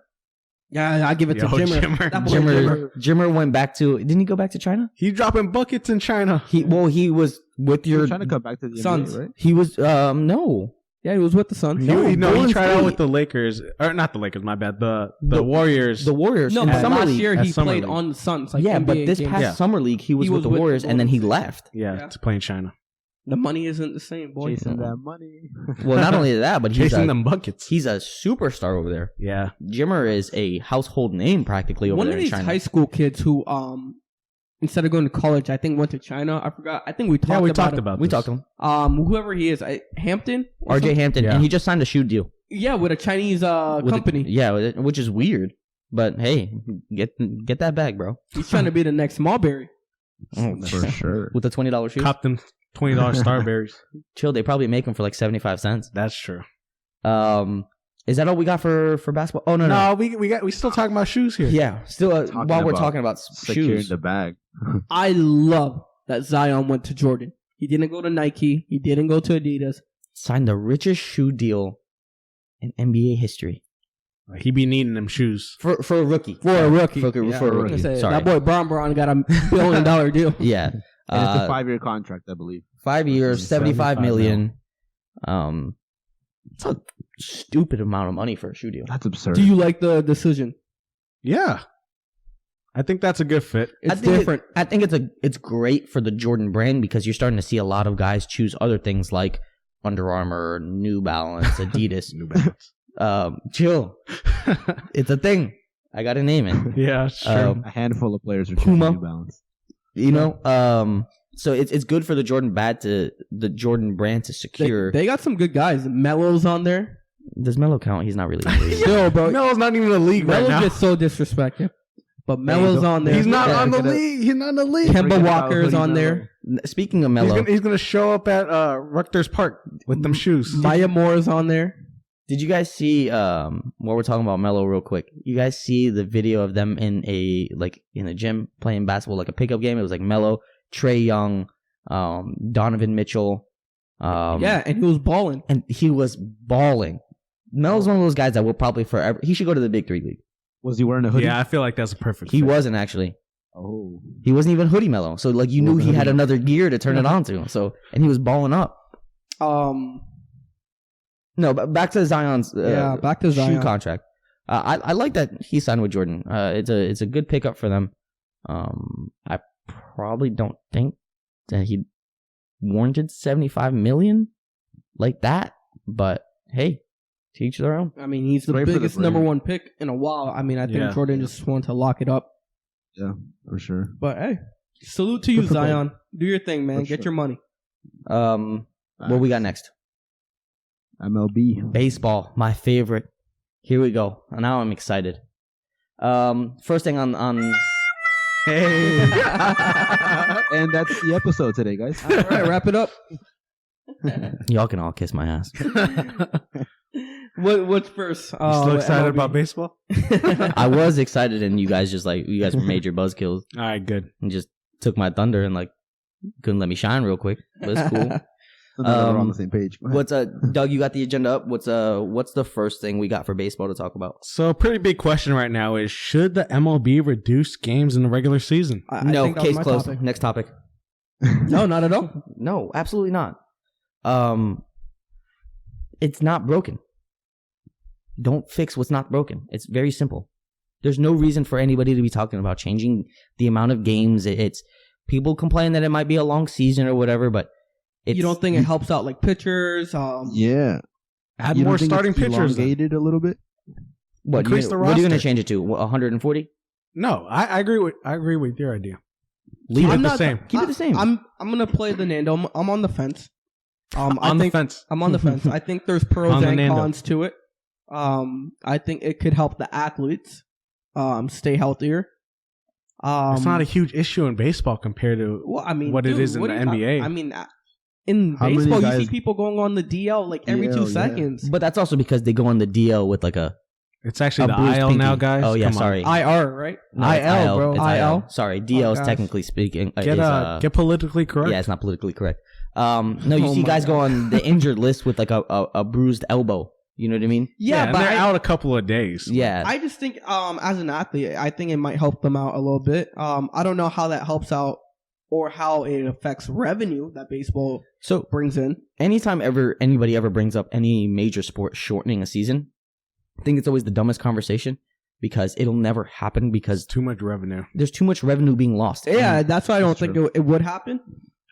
Yeah, I give it to Yo, Jimmer. Jimmer. That boy Jimmer. Jimmer went back to. Didn't he go back to China? He dropping buckets in China. He was with You're your. trying to come back to the Suns. NBA, right? He was no. Yeah, he was with the Suns. He Golden tried out State. with the Lakers, or not the Lakers. My bad. The Warriors. The Warriors. No, in but summer last league. year At he summer played league. on the Suns. Like Yeah, but NBA this games. past summer league, he was with the with Warriors, the and then he Golden State. left. yeah, to play in China, The money isn't the same, boy. Chasing that money. Well, not only that, but he's chasing a, them buckets. he's a superstar over there. Yeah, Jimmer is a household name practically over One there of in these China. high school kids who, instead of going to college, I think went to China. I forgot. I think we talked we about talked him. about We this. talked to him. Whoever he is, Hampton. or RJ something? Hampton, Yeah. and he just signed a shoe deal. Yeah, with a Chinese with a- company. which is weird. But hey, get that bag, bro. He's trying to be the next Marbury. For sure. With the $20 shoes. Cop them $20 Starberries. Chill, they probably make them for like 75 cents. That's true. Is that all we got for basketball? Oh no. No, we still talking about shoes here. Yeah, still Talking while we're about talking about Securing shoes. the bag. I love that Zion went to Jordan. He didn't go to Nike. He didn't go to Adidas. Signed the richest shoe deal in NBA history He be needing them shoes. for a rookie. For a rookie. For a Yeah, rookie. like I said, Sorry. that boy Bron got a $1 billion deal. Yeah. And it's a 5-year contract, I believe. 5 years, 75 million. mil. It's a stupid amount of money for a shoe deal. That's absurd. Do you like the decision? Yeah, I think that's a good fit. It's different. I think it's great for the Jordan brand because you're starting to see a lot of guys choose other things like Under Armour, New Balance, Adidas. New Balance. Chill. It's a thing. I got to name it. Yeah, sure. A handful of players are choosing Puma. New Balance. You know, so it's good for the Jordan brand to secure. They got some good guys. Melo's on there. Does Melo count? He's not really. in the league. Still, bro. Melo's not even in the league Melo right now. gets so disrespected. But Melo's on there. He's not Yeah, on the forget it. league. He's not in the league. Kemba Forget about Walker's Hoodie on Melo. there. Speaking of Melo, He's gonna show up at Rutgers Park with them shoes. Maya Moore's on there. did you guys see? While we're talking about Melo, real quick, you guys see the video of them in a gym playing basketball, like a pickup game? It was like Melo, Trae Young, Donovan Mitchell. Yeah, and he was balling. and he was balling. Melo's one of those guys that will probably forever. He should go to the Big 3 league. Was he wearing a hoodie? Yeah, I feel like that's a perfect. He fit. wasn't actually. Oh. He wasn't even hoodie Melo. So like you knew Wasn't he had hoodie. another gear to turn it on to. So and he was balling up. No, but back to Zion's Back to Zion. shoe contract. I like that he signed with Jordan. It's a good pickup for them. I probably don't think that he warranted $75 million like that, but hey, to each their own. I mean, he's the Great for the biggest brand. number 1 pick in a while. I mean, I think Yeah. Jordan just wanted to lock it up. Yeah, for sure. But hey, salute to you, Good for both. Zion. Do your thing, man. For Get sure. your money. What we got next? MLB. Baseball, my favorite. Here we go. Now I'm excited. First thing on Hey. And that's the episode today, guys. All right, wrap it up. y'all can all kiss my ass. What's first? You still excited about baseball? I was excited, and you guys were major buzzkills All right, good. and just took my thunder and like couldn't let me shine real quick. But it's cool. So now we're on the same page. Go ahead. What's Doug? You got the agenda up. What's the first thing we got for baseball to talk about? So a pretty big question right now is: should the MLB reduce games in the regular season? No, think that was case my closed. topic. Next topic. No, not at all. No, absolutely not. It's not broken. Don't fix what's not broken. It's very simple. There's no reason for anybody to be talking about changing the amount of games. It's people complain that it might be a long season or whatever, but it's, You don't think it helps out like pitchers? Yeah. Add You don't more think starting it's pitchers. then? elongated a little bit? what? increase the What are you going to roster. change it to? 140? No, I agree with your idea. Leave Keep it it the the same. Keep it the same. I'm gonna play the Nando. I'm on the fence. I On the think fence. I'm on the fence. I think there's pros On the and Nando. cons to it. I think it could help the athletes stay healthier. It's not a huge issue in baseball compared to well, I mean, what it dude, is in what the are you talking- NBA. I mean, in How many baseball, you guys- see people going on the DL like every DL, 2 yeah. seconds. but that's also because they go on the DL with like a It's actually the bruised IL pinky. now, guys. Oh yeah, Come on. sorry. IR, right? No, it's IL, bro. It's IL. Sorry, DL is gosh. technically speaking. Get politically correct. Yeah, it's not politically correct. No, you Oh see my guys go God. on the injured list with like a bruised elbow. You know what I mean? Yeah, and but they're I, out a couple of days. Yeah. I just think as an athlete, I think it might help them out a little bit. I don't know how that helps out or how it affects revenue that baseball So brings in. anytime anybody ever brings up any major sport shortening a season, I think it's always the dumbest conversation because it'll never happen because Too much revenue. there's too much revenue being lost. Yeah, And that's why I don't That's think true. it would happen.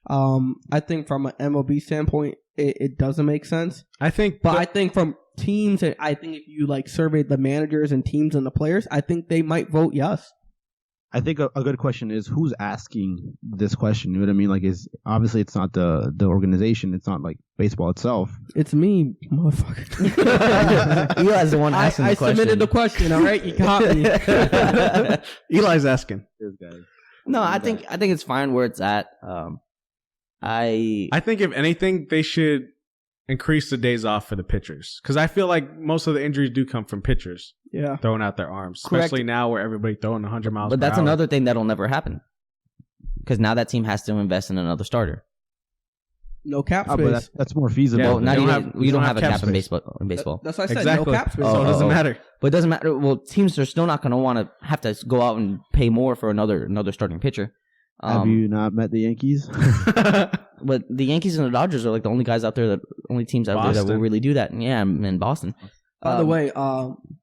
I think from an MLB standpoint, it doesn't make sense. I think, But I think from teams, I think if you like surveyed the managers and teams and the players, I think they might vote yes. I think a good question is who's asking this question. You know what I mean? Like, is obviously it's not the organization. It's not like baseball itself. It's me, motherfucker. Eli's the one asking I the question. submitted the question. All right, you caught me. Eli's asking. This guy. No, I think it's fine where it's at. I think if anything, they should increase the days off for the pitchers because I feel like most of the injuries do come from pitchers Yeah. throwing out their arms, Correct. especially now where everybody throwing 100 miles. But per that's hour. another thing that'll never happen because now that team has to invest in another starter. No cap Oh, space. but that's more feasible. Yeah, Well, not they don't even have- we they don't don't have a have cap cap in space. baseball. That's why I said Exactly. no cap space. So it doesn't matter. But it doesn't matter. Well, teams are still not going to want to have to go out and pay more for another starting pitcher. Have you not met the Yankees? But the Yankees and the Dodgers are like the only guys out there only teams out there that will Boston. really do that. And yeah, in Boston. By the way,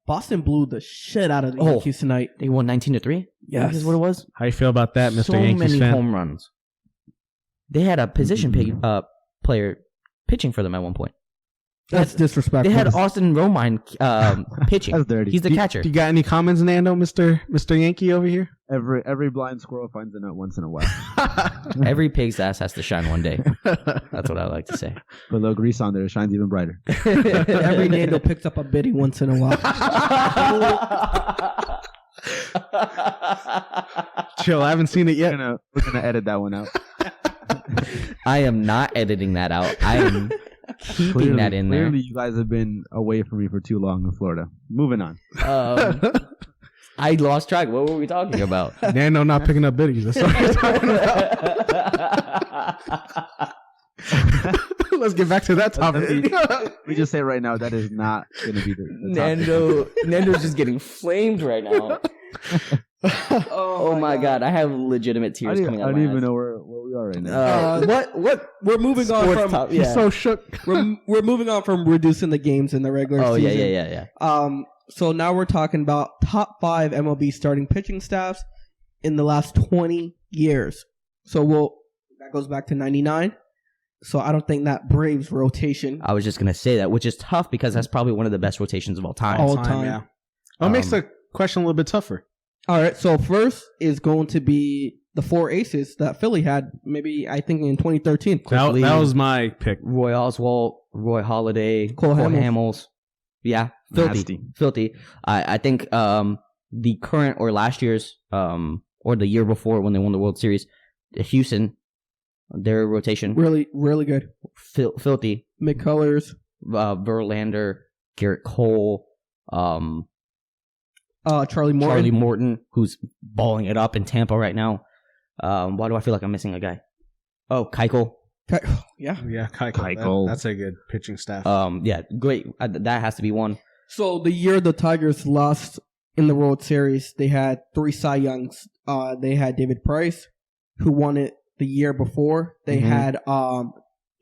Boston blew the shit out of the Oh. Yankees tonight. They won 19-3. Yes. Is what it was. How you feel about that, Mr. So Yankees many fan? home runs. They had a position player pitching for them at one point. That's disrespectful. They had Austin Romine pitching. That's dirty. He's the catcher. Do you got any comments, Nando, Mr. Yankee over here? Every blind squirrel finds a nut once in a while. Every pig's ass has to shine one day. That's what I like to say. Put a little grease on there, it shines even brighter. Every Nando picks up a biddy once in a while. Chill, I haven't seen it yet. We're gonna edit that one out. I am not editing that out. I am keeping that in there. Clearly, you guys have been away from me for too long in Florida. Moving on. I lost track. What were we talking about? Nando not picking up biddies. That's what we're talking about. Let's get back to that topic. We just say right now that is not going to be the topic. Nando's just getting flamed right now. Oh my god, I have legitimate tears coming out I of don't my even eyes. know where we are right now. What? We're moving on Sports from. top- He's yeah. so shook. We're moving on from reducing the games in the regular Oh season. yeah. So now we're talking about top 5 MLB starting pitching staffs in the last 20 years. So that goes back to 99. So I don't think that Braves rotation. I was just gonna say that, which is tough because that's probably one of the best rotations of all time. All time. Yeah. What makes the question a little bit tougher? All right. So first is going to be the 4 aces that Philly had. Maybe I think in 2013. That Lee. was my pick. Roy Oswalt, Roy Halladay, Cole Hamels. Yeah, Nasty. filthy. I think the current or last year's or the year before when they won the World Series, Houston, their rotation Really, really good. filthy. McCullers. Verlander, Garrett Cole, Charlie Morton. Charlie Morton, who's balling it up in Tampa right now. Why do I feel like I'm missing a guy? Oh, Keuchel. Yeah. Yeah, Keuchel. That's a good pitching staff. Yeah, great. That has to be one. So the year the Tigers lost in the World Series, they had 3 Cy Youngs. They had David Price, who won it the year before. They Mhm. had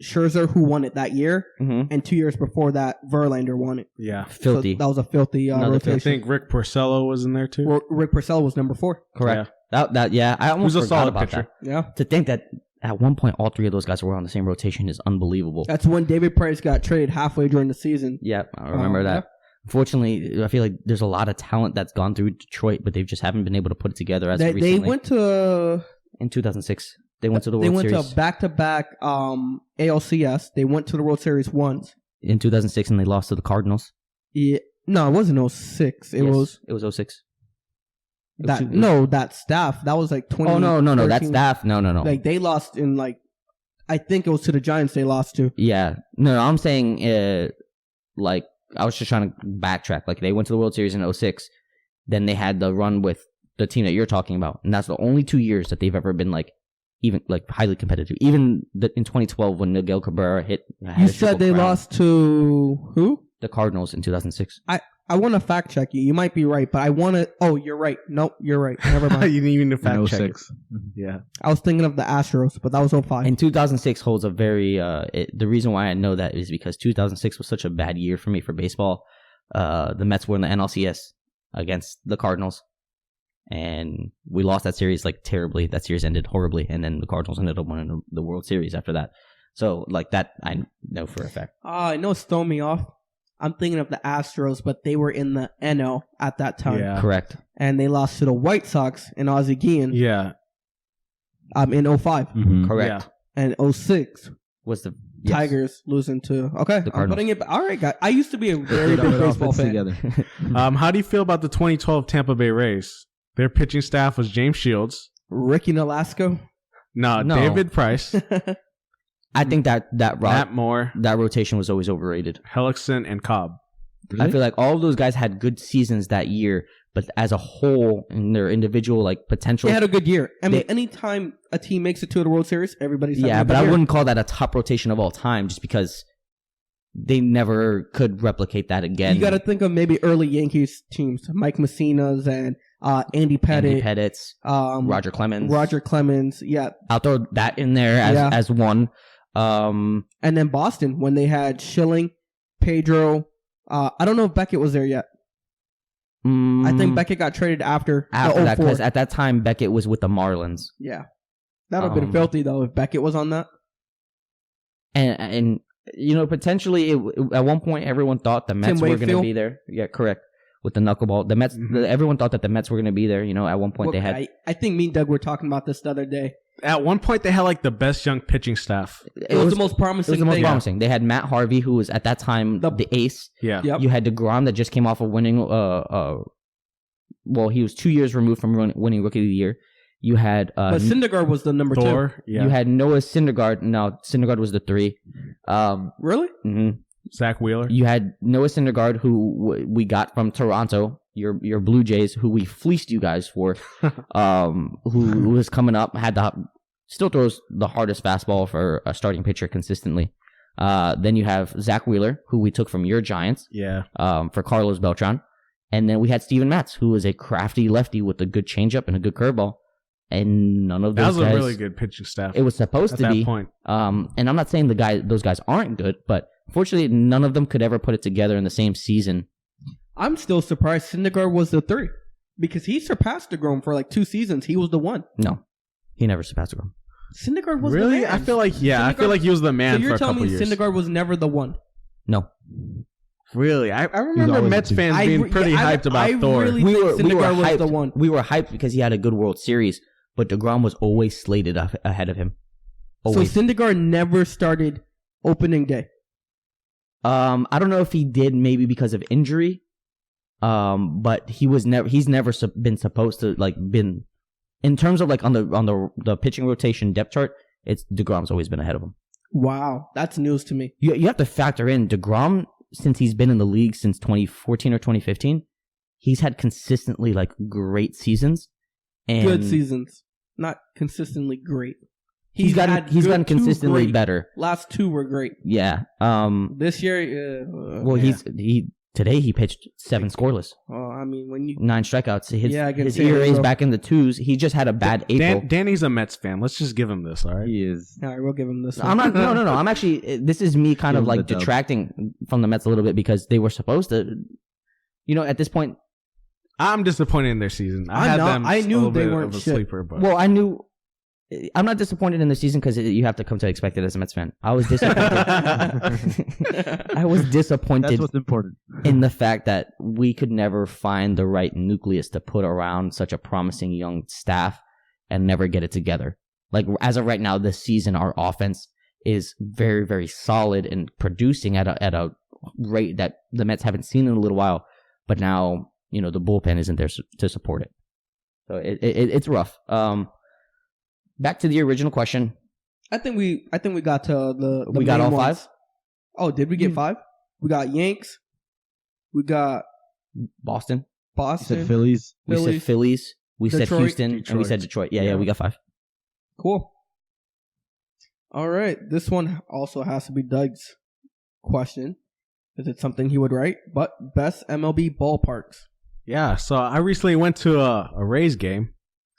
Scherzer, who won it that year, Mm-hmm. and 2 years before that, Verlander won it. Yeah. Filthy. So that was a filthy Another I rotation. think Rick Porcello was in there too. Rick Purcell was number 4. Correct. Yeah. I almost Who's a forgot solid about pitcher. that. Yeah, To think that at one point all 3 of those guys were on the same rotation is unbelievable. that's when David Price got traded halfway during the season. Yeah, I remember that. Unfortunately, I feel like there's a lot of talent that's gone through Detroit, but they just haven't been able to put it together as of They recently. went to In 2006, they went to the they World went Series. to back-to-back ALCS. They went to the World Series once. In 2006, and they lost to the Cardinals. Yeah, no, it wasn't 06. It Yes, was It was 06. that. No, that staff. That was like 20. Oh, no. That's staff. No. Like they lost in like, I think it was to the Giants. They lost to. Yeah. No, I'm saying, like, I was just trying to backtrack. Like, they went to the World Series in 06. Then they had the run with the team that you're talking about. And that's the only 2 years that they've ever been, like, even, like, highly competitive. Even in 2012 when Miguel Cabrera had You a said they triple crown. lost to who? The Cardinals in 2006. I I want to fact check you. You might be right, but I want to. Oh, you're right. Nope, you're right. Never mind. You didn't even fact check it. 06. Yeah. I was thinking of the Astros, but that was 05. And 2006 holds a very. The reason why I know that is because 2006 was such a bad year for me for baseball. The Mets were in the NLCS against the Cardinals, and we lost that series like terribly. That series ended horribly, and then the Cardinals ended up winning the World Series after that. So like that, I know for a fact. I know it's throwing me off. I'm thinking of the Astros, but they were in the NL at that time. Yeah. Correct. And they lost to the White Sox and Ozzie Guillen Yeah. in 05. Mhm. Correct. And 06, Was the yes. Tigers losing to... Okay, The I'm Cardinals. putting it... All right, guys. I used to be a very Put big it baseball all fan. together. How do you feel about the 2012 Tampa Bay Rays? Their pitching staff was James Shields. Ricky Nolasco. No, No. David Price, I think that Matt Moore, that rotation was always overrated. Hellickson, and Cobb. I feel like all of those guys had good seasons that year, but as a whole, in their individual like potential, They had a good year. I mean, They- anytime a team makes it to the World Series, everybody's having yeah. a But good I year. wouldn't call that a top rotation of all time, just because they never could replicate that again. You got to think of maybe early Yankees teams, Mike Messina's and Andy Pettit, Andy Pettit's, Roger Clemens. Roger Clemens, yeah, I'll throw that in there as Yeah. as one. and then Boston when they had Schilling, Pedro. I don't know if Beckett was there yet. I think Beckett got traded after after the that 04. because at that time Beckett was with the Marlins, Yeah, that would have been filthy though if Beckett was on that. and you know potentially at one point everyone thought the Mets were going to Wakefield? be there. Yeah, correct. With the knuckleball, the Mets. Everyone thought that the Mets were going to be there. You know, at one point they had. I think me and Doug were talking about this the other day. At one point, they had like the best young pitching staff. It was the most It promising was the most thing. promising. They had Matt Harvey, who was at that time the ace. Yeah. Yep. You had DeGrom that just came off of winning. Well, he was 2 years removed from winning Rookie of the Year. You had. But Syndergaard was the number Thor. 2. Yeah. You had Noah Syndergaard. No, Syndergaard was the 3. Really? Mhm. Zach Wheeler. You had Noah Syndergaard, who we got from Toronto. Your Blue Jays, who we fleeced you guys for. Who was coming up, still throws the hardest fastball for a starting pitcher consistently. Then you have Zach Wheeler, who we took from your Giants. Yeah. For Carlos Beltran. And then we had Steven Matz, who was a crafty lefty with a good changeup and a good curveball. And none of those That was guys. a really good pitching staff. It was supposed at to that be. point. And I'm not saying those guys aren't good, but fortunately, none of them could ever put it together in the same season. I'm still surprised Syndergaard was the 3 because he surpassed DeGrom for like 2 seasons. He was the 1. No, he never surpassed DeGrom. Syndergaard was Really? the man. I feel like he was the man So for you're a telling couple me years. Syndergaard was never the 1? No, Really? I remember always Mets the two. fans being pretty hyped about Thor. Really think Syndergaard was hyped. the 1. We were hyped because he had a good World Series, but DeGrom was always slated ahead of him. Always. So Syndergaard never started opening day. I don't know if he did, maybe because of injury. But he's never been supposed to been in terms of on the pitching rotation depth chart. It's DeGrom's always been ahead of him. Wow, that's news to me. You have to factor in DeGrom since he's been in the league since 2014 or 2015. He's had consistently great seasons and Good seasons, not consistently great. He's gotten good to consistently great. better. Last 2 were great. Yeah. This year, Well, yeah. Today he pitched 7 scoreless, Oh, I mean, when you 9 strikeouts. against His ERA is San back in the 2s. He just had a bad April. Danny's a Mets fan. Let's just give him this, all right? He is. all right, we'll give him this. I'm one. not. No. I'm actually. This is me kind Give of him the dub. detracting from the Mets a little bit because they were supposed to. At this point. I'm disappointed in their season. I knew a little they bit weren't of a shit. sleeper, but Well, I knew. I'm not disappointed in the season because you have to come to expect it as a Mets fan. I was disappointed. I was disappointed That's what's important. in the fact that we could never find the right nucleus to put around such a promising young staff and never get it together. As of right now, this season, our offense is very, very solid and producing at a rate that the Mets haven't seen in a little while. But now, the bullpen isn't there to support it. So it's rough. Back to the original question. I think we got to the We got main all ones. 5? Oh, did we get 5? We got Yanks. We got Boston. You Boston. said Phillies. We said Phillies. We said Detroit. Houston. And we said Detroit. Yeah, we got 5. Cool. All right. This one also has to be Doug's question. Is it something he would write? But best MLB ballparks. Yeah, so I recently went to a Rays game,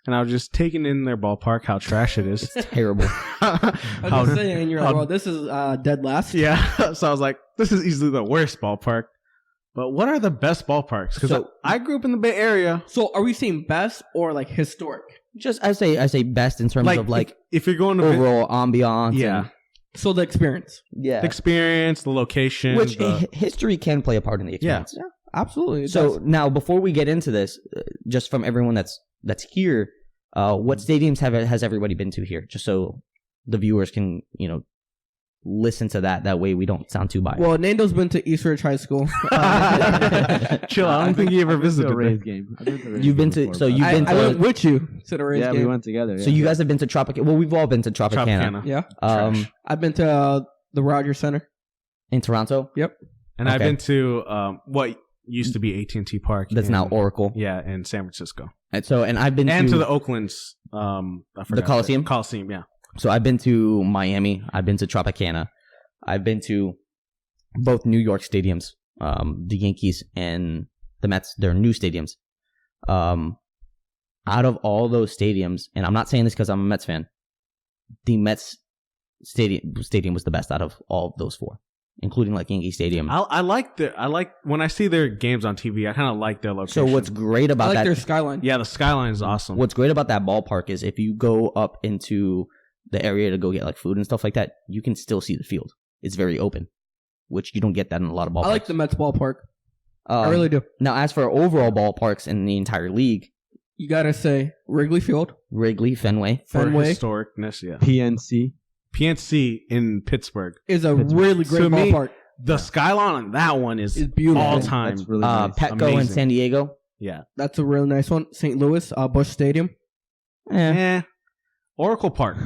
and I was just taking in their ballpark, how trash it is. It's terrible. I was gonna say, and you're like, well, this is dead last. Yeah, so I was like, this is easily the worst ballpark. But what are the best ballparks? Because I grew up in the Bay Area. So are we saying best or like historic? Just I say best in terms of like if you're going to overall ambiance. yeah. So the experience. Yeah. The experience, the location. Which history can play a part in the experience. Yeah, absolutely. So now, before we get into this, just from everyone that's here, what stadiums has everybody been to here? Just so the viewers can, listen to that. That way we don't sound too biased. Well, Nando's been to East Ridge High School. Chill, I don't think you ever visited a a Rays game. You've been to, so you've been to. I went with you to the Rays game. Yeah, we went together. So you guys have been to Tropicana. Well, we've all been to Tropicana. Yeah. Trash. I've been to the Rogers Center. In Toronto. Yep. And I've been to what used to be AT&T Park. That's now Oracle. Yeah, in San Francisco. And I've been to the Oakland's I forgot the Coliseum. Coliseum, yeah. So I've been to Miami. I've been to Tropicana. I've been to both New York stadiums, the Yankees and the Mets. They're new stadiums. Out of all those stadiums, and I'm not saying this because I'm a Mets fan, the Mets stadium was the best out of all of those four, including like Yankee Stadium. I like when I see their games on TV. I kind of like their location. So what's great about that? Their skyline. Yeah, the skyline is awesome. What's great about that ballpark is if you go up into the area to go get like food and stuff like that, you can still see the field. It's very open, which you don't get that in a lot of ballparks. I like the Mets ballpark. I really do. Now, as for overall ballparks in the entire league, you gotta say Wrigley Field, Wrigley, Fenway. For Fenway. historicness, yeah. PNC in Pittsburgh is a really great To me, ballpark. The skyline on that one is beautiful. all time. That's really nice. Petco in Amazing. San Diego. Yeah. That's a really nice one. St. Louis, Busch Stadium. Oracle Park.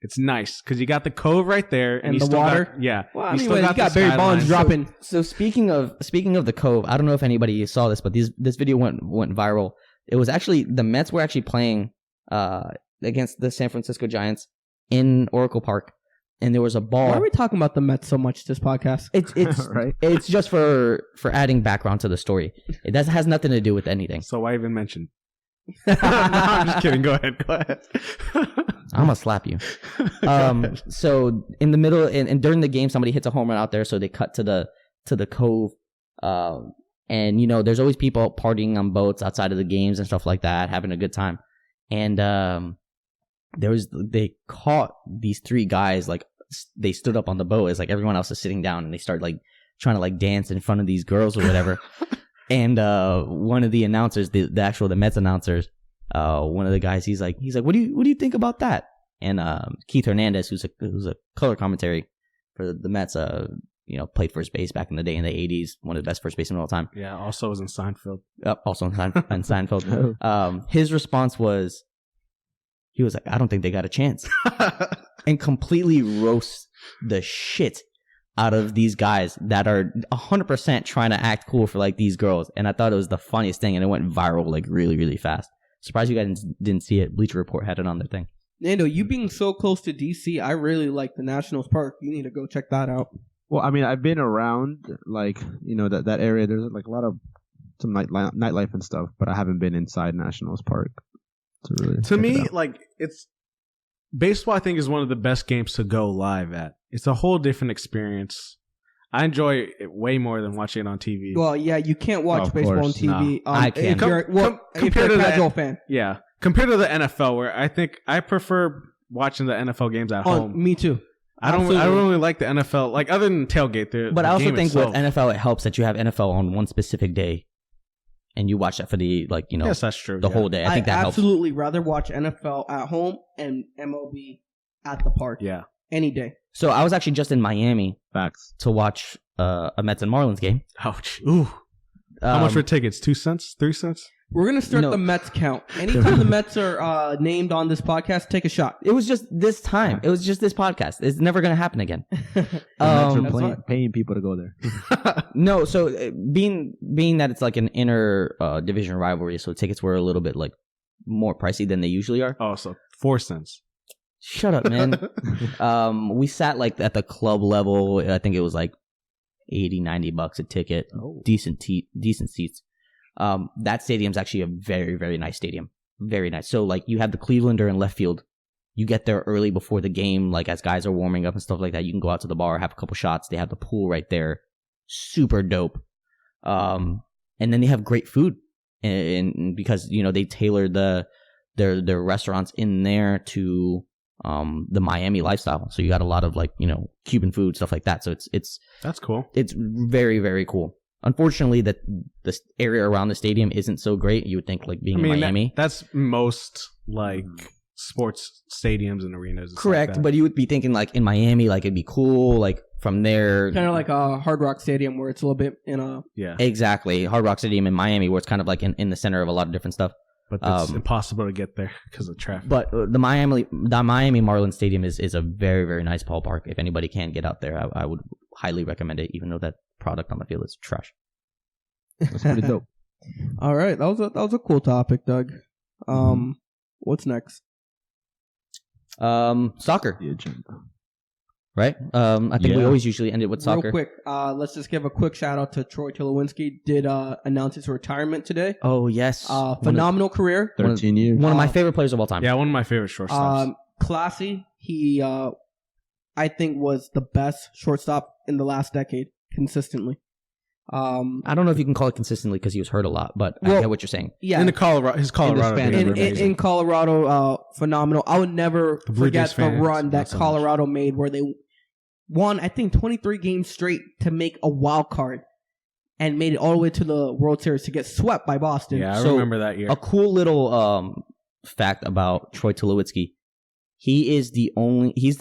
It's nice because you got the cove right there And you the still water. Got, Well, you still you got got the Barry skyline. Bonds dropping. So speaking of the Cove, I don't know if anybody saw this, but this video went viral. It was actually the Mets were actually playing against the San Francisco Giants in Oracle Park, and there was a ball. Why are we talking about the Mets so much this podcast? It's Right. It's just for adding background to the story. It has nothing to do with anything. So why even mention? No, I'm just kidding. Go ahead. I'm gonna slap you. So in the middle and during the game, somebody hits a home run out there, so they cut to the Cove. And there's always people partying on boats outside of the games and stuff like that, having a good time. And they caught these three guys, like they stood up on the boat as like everyone else is sitting down, and they started like trying to like dance in front of these girls or whatever. And one of the announcers, the Mets announcers, one of the guys, he's like, what do you think about that? And Keith Hernandez, who's a color commentary for the Mets, played first base back in the day in the 80s, one of the best first basemen of all time. Yeah, also was in Seinfeld. Also in Seinfeld. His response was, he was like, I don't think they got a chance. And completely roast the shit out of these guys that are 100% trying to act cool for like these girls. And I thought it was the funniest thing, and it went viral like really, really fast. Surprised you guys didn't see it. Bleacher Report had it on their thing. Nando, you being so close to DC, I really like the Nationals Park. You need to go check that out. Well, I mean, I've been around, like, that area. There's like a lot of some nightlife and stuff, but I haven't been inside Nationals Park To me, like, it's baseball. I think is one of the best games to go live at. It's a whole different experience. I enjoy it way more than watching it on TV. Well, yeah, you can't watch baseball on TV. I can. If you're a casual fan. Yeah, compared to the NFL, where I think I prefer watching the NFL games at home. Me too. I don't really like the NFL, like other than tailgate. But I also think with NFL, it helps that you have NFL on one specific day, and you watch that for the yes, that's true. The whole day. I think that helps. Absolutely rather watch NFL at home and MLB at the park. Yeah, any day. So I was actually just in Miami. Facts. To watch a Mets and Marlins game. Ouch. Ooh. How much for tickets? 2 cents? 3 cents? We're going to start the Mets count. Anytime the Mets are named on this podcast, take a shot. It was just this time. It was just this podcast. It's never going to happen again. Mets are paying people to go there. No, so being that it's like an inner division rivalry, so tickets were a little bit like more pricey than they usually are. Oh, so 4 cents. Shut up, man. We sat like at the club level. I think it was like $80-$90 a ticket. Oh. Decent seats. That stadium's actually a very, very nice stadium. Very nice. So, like, you have the Clevelander in left field. You get there early before the game, like, as guys are warming up and stuff like that. You can go out to the bar, have a couple shots. They have the pool right there. Super dope. And then they have great food. And because, you know, they tailor their restaurants in there to the Miami lifestyle. So you got a lot of, like, you know, Cuban food, stuff like that. So That's cool. it's very, very cool. Unfortunately, that this area around the stadium isn't so great. You would think, like, being in Miami. That's most, like, sports stadiums and arenas. Correct, but you would be thinking, like, in Miami, like, it'd be cool, like, from there. Kind of like a Hard Rock Stadium where it's a little bit in a... Yeah. Exactly. Hard Rock Stadium in Miami, where it's kind of like in the center of a lot of different stuff. But it's impossible to get there because of traffic. But the Miami Marlins Stadium is a very, very nice ballpark. If anybody can get out there, I would highly recommend it, even though that product on the field is trash. That's pretty dope. All right, that was a cool topic, Doug. What's next? Soccer, The agenda. right? I think we Yeah. always usually end it with soccer. Real quick, let's just give a quick shout out to Troy Tulowitzki. Did announce his retirement today. Oh yes, Phenomenal career. 13 years. one of my favorite players of all time. Yeah, one of my favorite shortstops. Classy. He, I think, was the best shortstop in the last decade consistently. I don't know if you can call it consistently because he was hurt a lot, but I Well, get what you're saying. Yeah, In the Colorado, his Colorado span days of were amazing. in Colorado, phenomenal. I would never The Blue forget Jays the fans, run not that so much. Colorado made where they won, I think, 23 games straight to make a wild card and made it all the way to the World Series to get swept by Boston. Yeah, I So, remember that year. A cool little fact about Troy Tulowitzki: he's the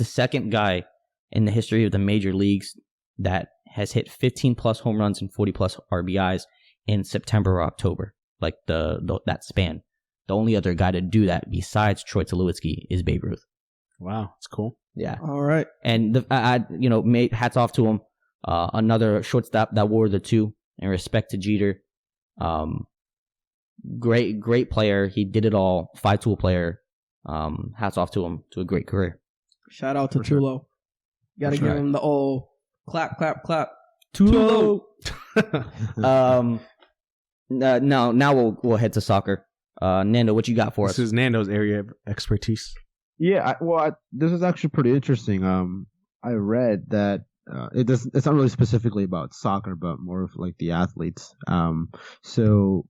second guy in the history of the major leagues that has hit 15 plus home runs and 40 plus RBIs in September or October, like that span. The only other guy to do that besides Troy Tulowitzki is Babe Ruth. Wow, it's cool. Yeah, All right. and hats off to him. Another shortstop that wore the two, in respect to Jeter. Great player. He did it all. 5-tool player. Hats off to him. To a great career. Shout out to For sure. Tulo. Got to For give sure. him the old clap, clap, clap. Tulo. Now we'll head to soccer. Nando, what you got for us? This is Nando's area of expertise. Yeah, this is actually pretty interesting. I read that it's not really specifically about soccer, but more of like the athletes. So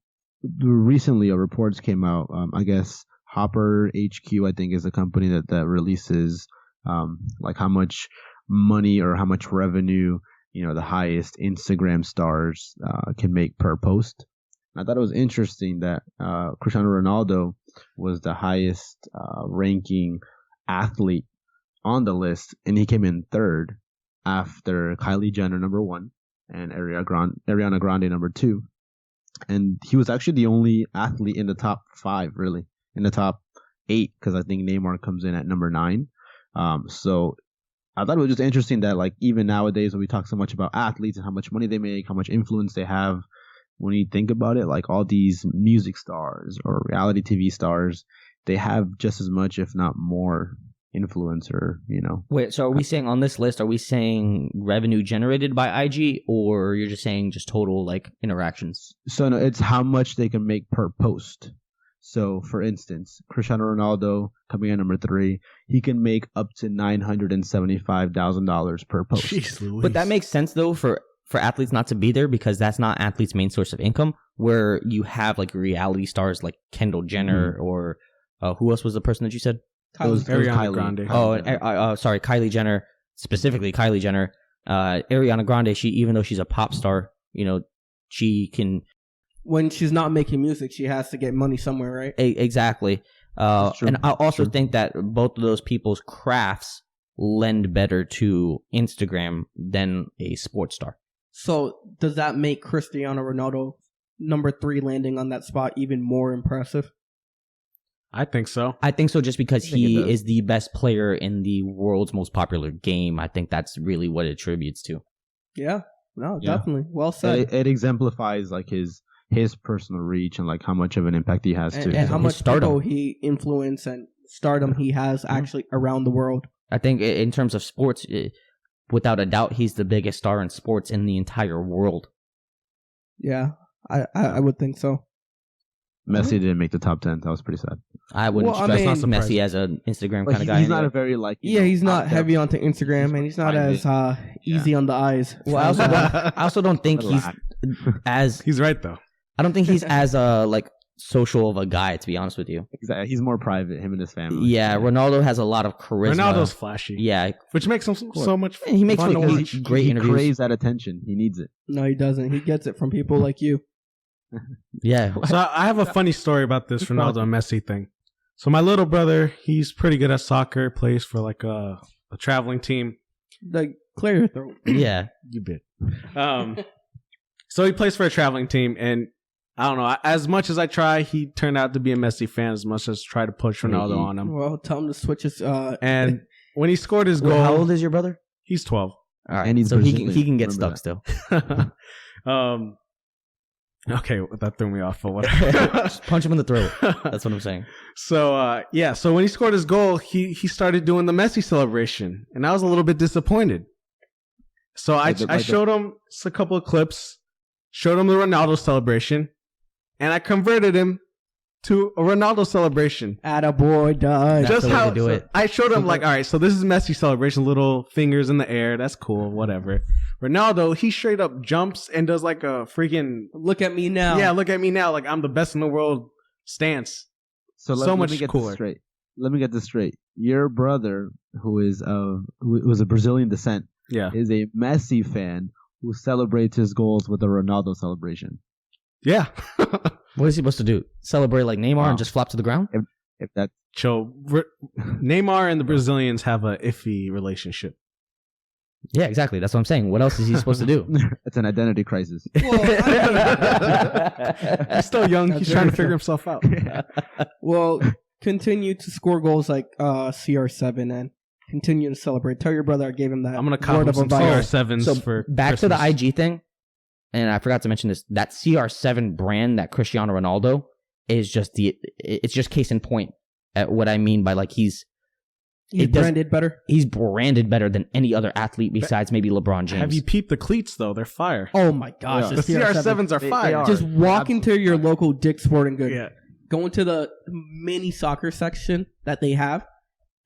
recently, reports came out. I guess Hopper HQ, I think, is a company that releases like how much money or how much revenue the highest Instagram stars can make per post. I thought it was interesting that Cristiano Ronaldo was the highest ranking athlete on the list, and he came in third after Kylie Jenner, number 1, and Ariana Grande, number 2. And he was actually the only athlete in the top 5, really, in the top 8, because I think Neymar comes in at number 9. So I thought it was just interesting that, like, even nowadays when we talk so much about athletes and how much money they make, how much influence they have, when you think about it, like all these music stars or reality TV stars, they have just as much, if not more, influence Wait, so are we saying on this list, are we saying revenue generated by IG, or you're just saying just total, like, interactions? So no, it's how much they can make per post. So, for instance, Cristiano Ronaldo coming in number 3, he can make up to $975,000 per post. Jeez Louise. But that makes sense, though, for athletes not to be there, because that's not athletes' main source of income, where you have, like, reality stars like Kendall Jenner or who else was the person that you said? It was Ariana Kylie. Grande. Sorry, Kylie Jenner, specifically Kylie Jenner. Ariana Grande, even though she's a pop star, she can... When she's not making music, she has to get money somewhere, right? Exactly. That's true. And I also True. think that both of those people's crafts lend better to Instagram than a sports star. So does that make Cristiano Ronaldo number 3 landing on that spot even more impressive? I think so. I think so, just because I think it he does. is the best player in the world's most popular game. I think that's really what it attributes to. Yeah. No, Yeah. definitely. Well said. It exemplifies like his personal reach and like how much of an impact he has too. And how his much stardom. people he influence and stardom he has actually around the world. I think in terms of sports, without a doubt, he's the biggest star in sports in the entire world. Yeah, I would think so. Messi didn't make the top 10. That was pretty sad. I wouldn't Well, I stress mean- not Messi as an Instagram But kind of guy. he's not anyway. a very like. Yeah, he's not out heavy there- onto Instagram, and he's not as easy on the eyes. Well, I also don't think he's Relax. as. He's right though. I don't think he's as like social of a guy. To be honest with you. Exactly. He's more private. Him and his family. Yeah, Ronaldo has a lot of charisma. Ronaldo's flashy. Yeah, which makes him so much. he makes fun to like watch. great he interviews. craves that attention. He needs it. No, he doesn't. He gets it from people like you. Yeah, So I have a funny story about this Ronaldo and Messi thing. So my little brother, he's pretty good at soccer. Plays for like a traveling team. Like, clear your throat. yeah. You bit. So he plays for a traveling team, and I don't know. As much as I try, he turned out to be a Messi fan. As much as try to push Ronaldo on him. Well, tell him to switch his. And when he scored his goal, How old is your brother? he's 12. All right, And he's so he Brazilian, can get remember stuck that. still. Okay, that threw me off, but whatever. Just punch him in the throat. That's what I'm saying. So so when he scored his goal, he started doing the Messi celebration, and I was a little bit disappointed. So I showed him a couple of clips, showed him the Ronaldo celebration, and I converted him to a Ronaldo celebration. Attaboy, Dutch. That's Just the way how to do it. I showed him like, all right, so this is Messi celebration, little fingers in the air, that's cool, whatever. Ronaldo, he straight up jumps and does like a freaking Look at me now. yeah, look at me now, like I'm the best in the world stance. So So much let me get cooler. this straight. Let me get this straight. Your brother, who is of Brazilian descent, Yeah, is a Messi fan who celebrates his goals with a Ronaldo celebration. yeah. What is he supposed to do? Celebrate like Neymar Wow. and just flop to the ground? If that So Neymar and the Brazilians have a iffy relationship. Yeah, exactly. That's what I'm saying. What else is he supposed to do? it's an identity crisis. Well, He's still young. That's He's very trying to true. figure himself out. well, continue to score goals like CR7 and continue to celebrate. Tell your brother I gave him that. I'm gonna cop word him of some advice. CR7s So for back to Christmas. the IG thing, and I forgot to mention this. That CR7 brand, that Cristiano Ronaldo, is just it's just case in point at what I mean by like he's branded better. He's branded better than any other athlete besides maybe LeBron James. Have you peeped the cleats though? They're fire. Oh my gosh, Yeah. The CR7s are They fire. are. Just walk into your local Dick's Sporting Goods. Yeah. Go into the mini soccer section that they have,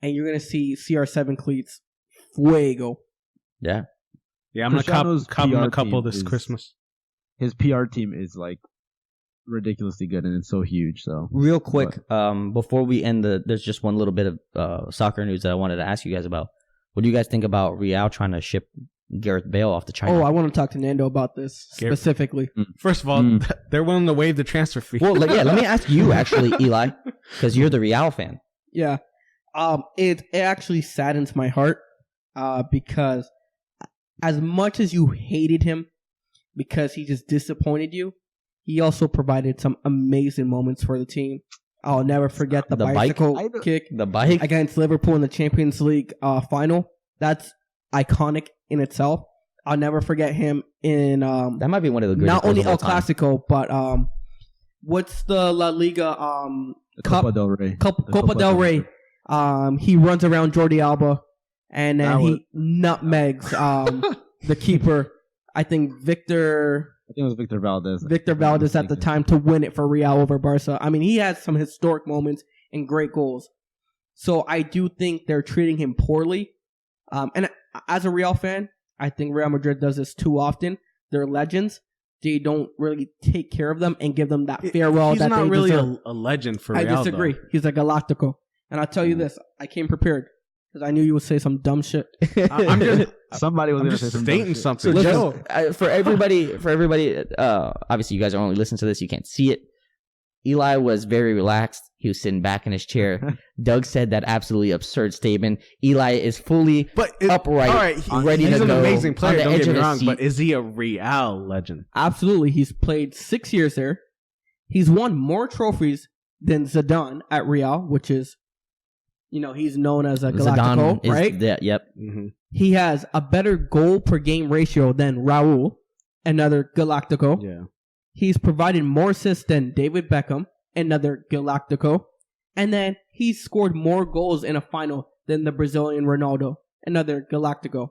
and you're gonna see CR7 cleats. Fuego. Yeah. Yeah, I'm gonna Cristiano's cop him a PR couple team this is- Christmas. His PR team is like ridiculously good, and it's so huge. So Real quick, before we end there's just one little bit of soccer news that I wanted to ask you guys about. What do you guys think about Real trying to ship Gareth Bale off to China? Oh, I want to talk to Nando about this Gareth- specifically. First of all, Mm. they're willing to waive the transfer fee. Well, let me ask you actually, Eli, because you're the Real fan. Yeah. It actually saddens my heart because as much as you hated him because he just disappointed you, he also provided some amazing moments for the team. I'll never forget the The bike? bicycle kick The bike. against Liverpool in the Champions League final. That's iconic in itself. I'll never forget him in That might be one of the greatest. not only goals of all El time. Clasico, but what's the La Liga Cup? Copa del Rey. Copa del Rey. He runs around Jordi Alba, and then That was- he nutmegs the keeper. I think Victor I think it was Victor Valdez. at the time to win it for Real over Barca. I mean, he had some historic moments and great goals. So I do think they're treating him poorly. And as a Real fan, I think Real Madrid does this too often. They're legends. They don't really take care of them and give them that farewell He's that not they really deserve. a legend for I Real. disagree. Though. He's a Galactico. And I'll tell you this, I came prepared because I knew you would say some dumb shit. I'm just, Somebody was I'm going to just say stating some dumb something. shit. So Joe. just, for everybody, obviously you guys are only listening to this, you can't see it. Eli was very relaxed. He was sitting back in his chair. Doug said that absolutely absurd statement. Eli is fully upright, all right, ready he's to an go, amazing on player. the Don't edge get me of his wrong, seat. but is he a Real legend? Absolutely. He's played 6 years there. He's won more trophies than Zidane at Real, which is, he's known as a Galactico, Zidane right? is, yeah, yep. Mm-hmm. He has a better goal per game ratio than Raul, another Galactico. Yeah. He's provided more assists than David Beckham, another Galactico. And then he's scored more goals in a final than the Brazilian Ronaldo, another Galactico.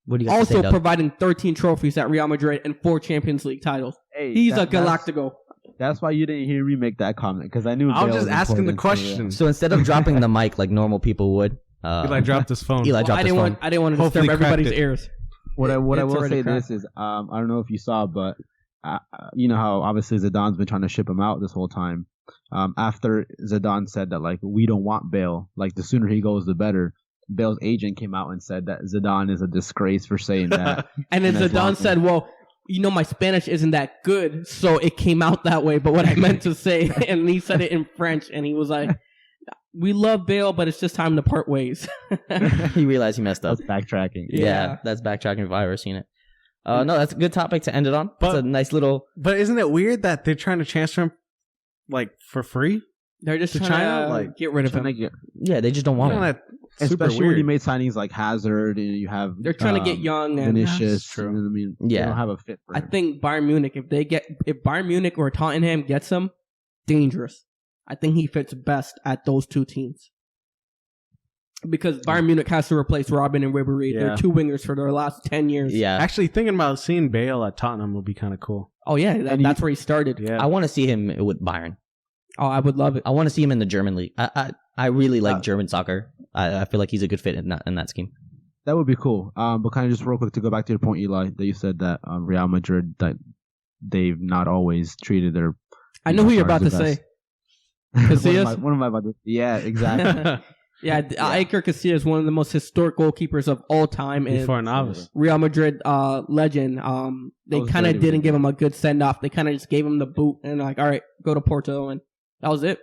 What do you got to say, Also Doug? providing 13 trophies at Real Madrid and 4 Champions League titles. Hey, He's a Galactico. That's why you didn't hear me make that comment, because I knew. I was Bale just asking the important, question. So instead of dropping the mic like normal people would, Eli dropped his phone. Eli dropped I his didn't phone. want to Hopefully disturb everybody's cracked it. ears. What I It's will already say cracked. this is, I don't know if you saw, but you know how obviously Zidane's been trying to ship him out this whole time. After Zidane said that, like, we don't want Bale, like, the sooner he goes, the better. Bale's agent came out and said that Zidane is a disgrace for saying that. And then And that's Zidane wrong. said, well, you know, my Spanish isn't that good, so it came out that way. But what I meant to say, and he said it in French, and he was like, we love Bale, but it's just time to part ways. He realized he messed up. That's backtracking. Yeah, that's backtracking if I've ever seen it. No, that's a good topic to end it on. It's a nice little. But isn't it weird that they're trying to transfer him like for free? They're just To trying China? to Like, get rid of Trying to him. get, Yeah, they just don't want You know, it. that's super especially when you weird. made signings like Hazard and you have. They're trying to get young, and Vinicius. That's true. You know what I mean? Yeah. They don't have a fit for I him. think Bayern Munich, if Bayern Munich or Tottenham gets him, dangerous. I think he fits best at those two teams. Because Bayern Munich has to replace Robin and Ribéry. Yeah. They're two wingers for their last 10 years. Yeah, Actually, thinking about seeing Bale at Tottenham would be kind of cool. Oh, yeah. And That's where he started. Yeah. I want to see him with Bayern. Oh, I would love it. I want to see him in the German league. I really like German soccer. I feel like he's a good fit in that scheme. That would be cool. But kind of just real quick to go back to your point, Eli, that you said that Real Madrid, that they've not always treated their. I know who you're about to stars say. the best. Casillas? What am I about to? Yeah, exactly. Yeah, Iker Casillas is one of the most historic goalkeepers of all time. And Before a novice. Real Madrid legend. They was kind of very, didn't very give him a good send off. They kind of just gave him the boot and like, all right, go to Porto, and that was it.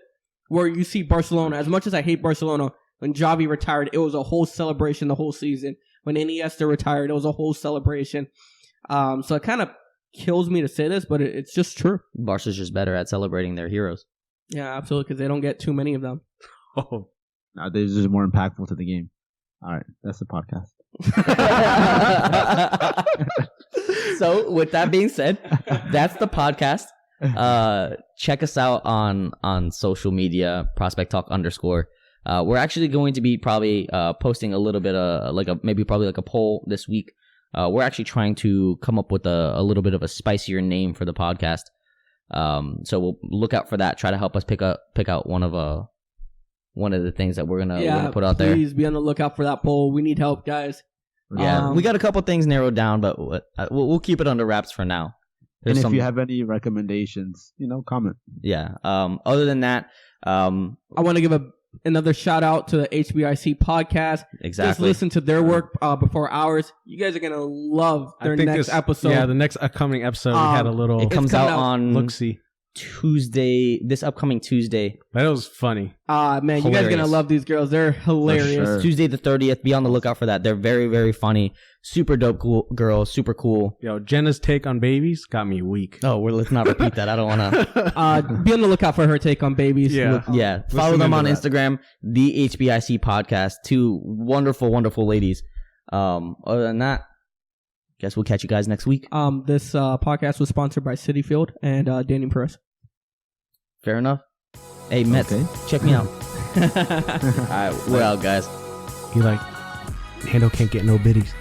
Where you see Barcelona, as much as I hate Barcelona, when Xavi retired, it was a whole celebration the whole season. When Iniesta retired, it was a whole celebration. So it kind of kills me to say this, but it's just true. Barca's just better at celebrating their heroes. Yeah, absolutely, because they don't get too many of them. Oh. No, they're just more impactful to the game. All right, that's the podcast. So, with that being said, that's the podcast. Check us out on social media, Prospect Talk _ we're actually going to be probably posting a little bit of probably a poll this week. We're actually trying to come up with a little bit of a spicier name for the podcast. So we'll look out for that. Try to help us pick out one of the things that we're gonna put out there. Please be on the lookout for that poll. We need help, guys. Yeah, we got a couple things narrowed down, but we'll keep it under wraps for now. And if you have any recommendations, comment. Yeah. Other than that, I want to give another shout out to the HBIC podcast. exactly. Just listen to their work before ours. You guys are gonna love their next episode. Yeah, the next upcoming episode, we had a little It comes out coming out on look-see. Tuesday. This upcoming Tuesday. But it was funny. Man, you guys are Hilarious. gonna love these girls. They're hilarious. sure. Tuesday the 30th. Be on the lookout for that. They're very, very funny. Super dope cool girls. Super cool. Yo, Jenna's take on babies got me weak. Oh, let's not repeat that. I don't want to. Be on the lookout for her take on babies. Yeah. Yeah. Follow Listen them on into that. Instagram. The HBIC podcast. Two wonderful, wonderful ladies. Other than that, guess we'll catch you guys next week. This podcast was sponsored by City Field and Danny Press. Fair enough. Hey, Mets, Okay. check me out. All right, we're out, guys. He like, Hando can't get no biddies.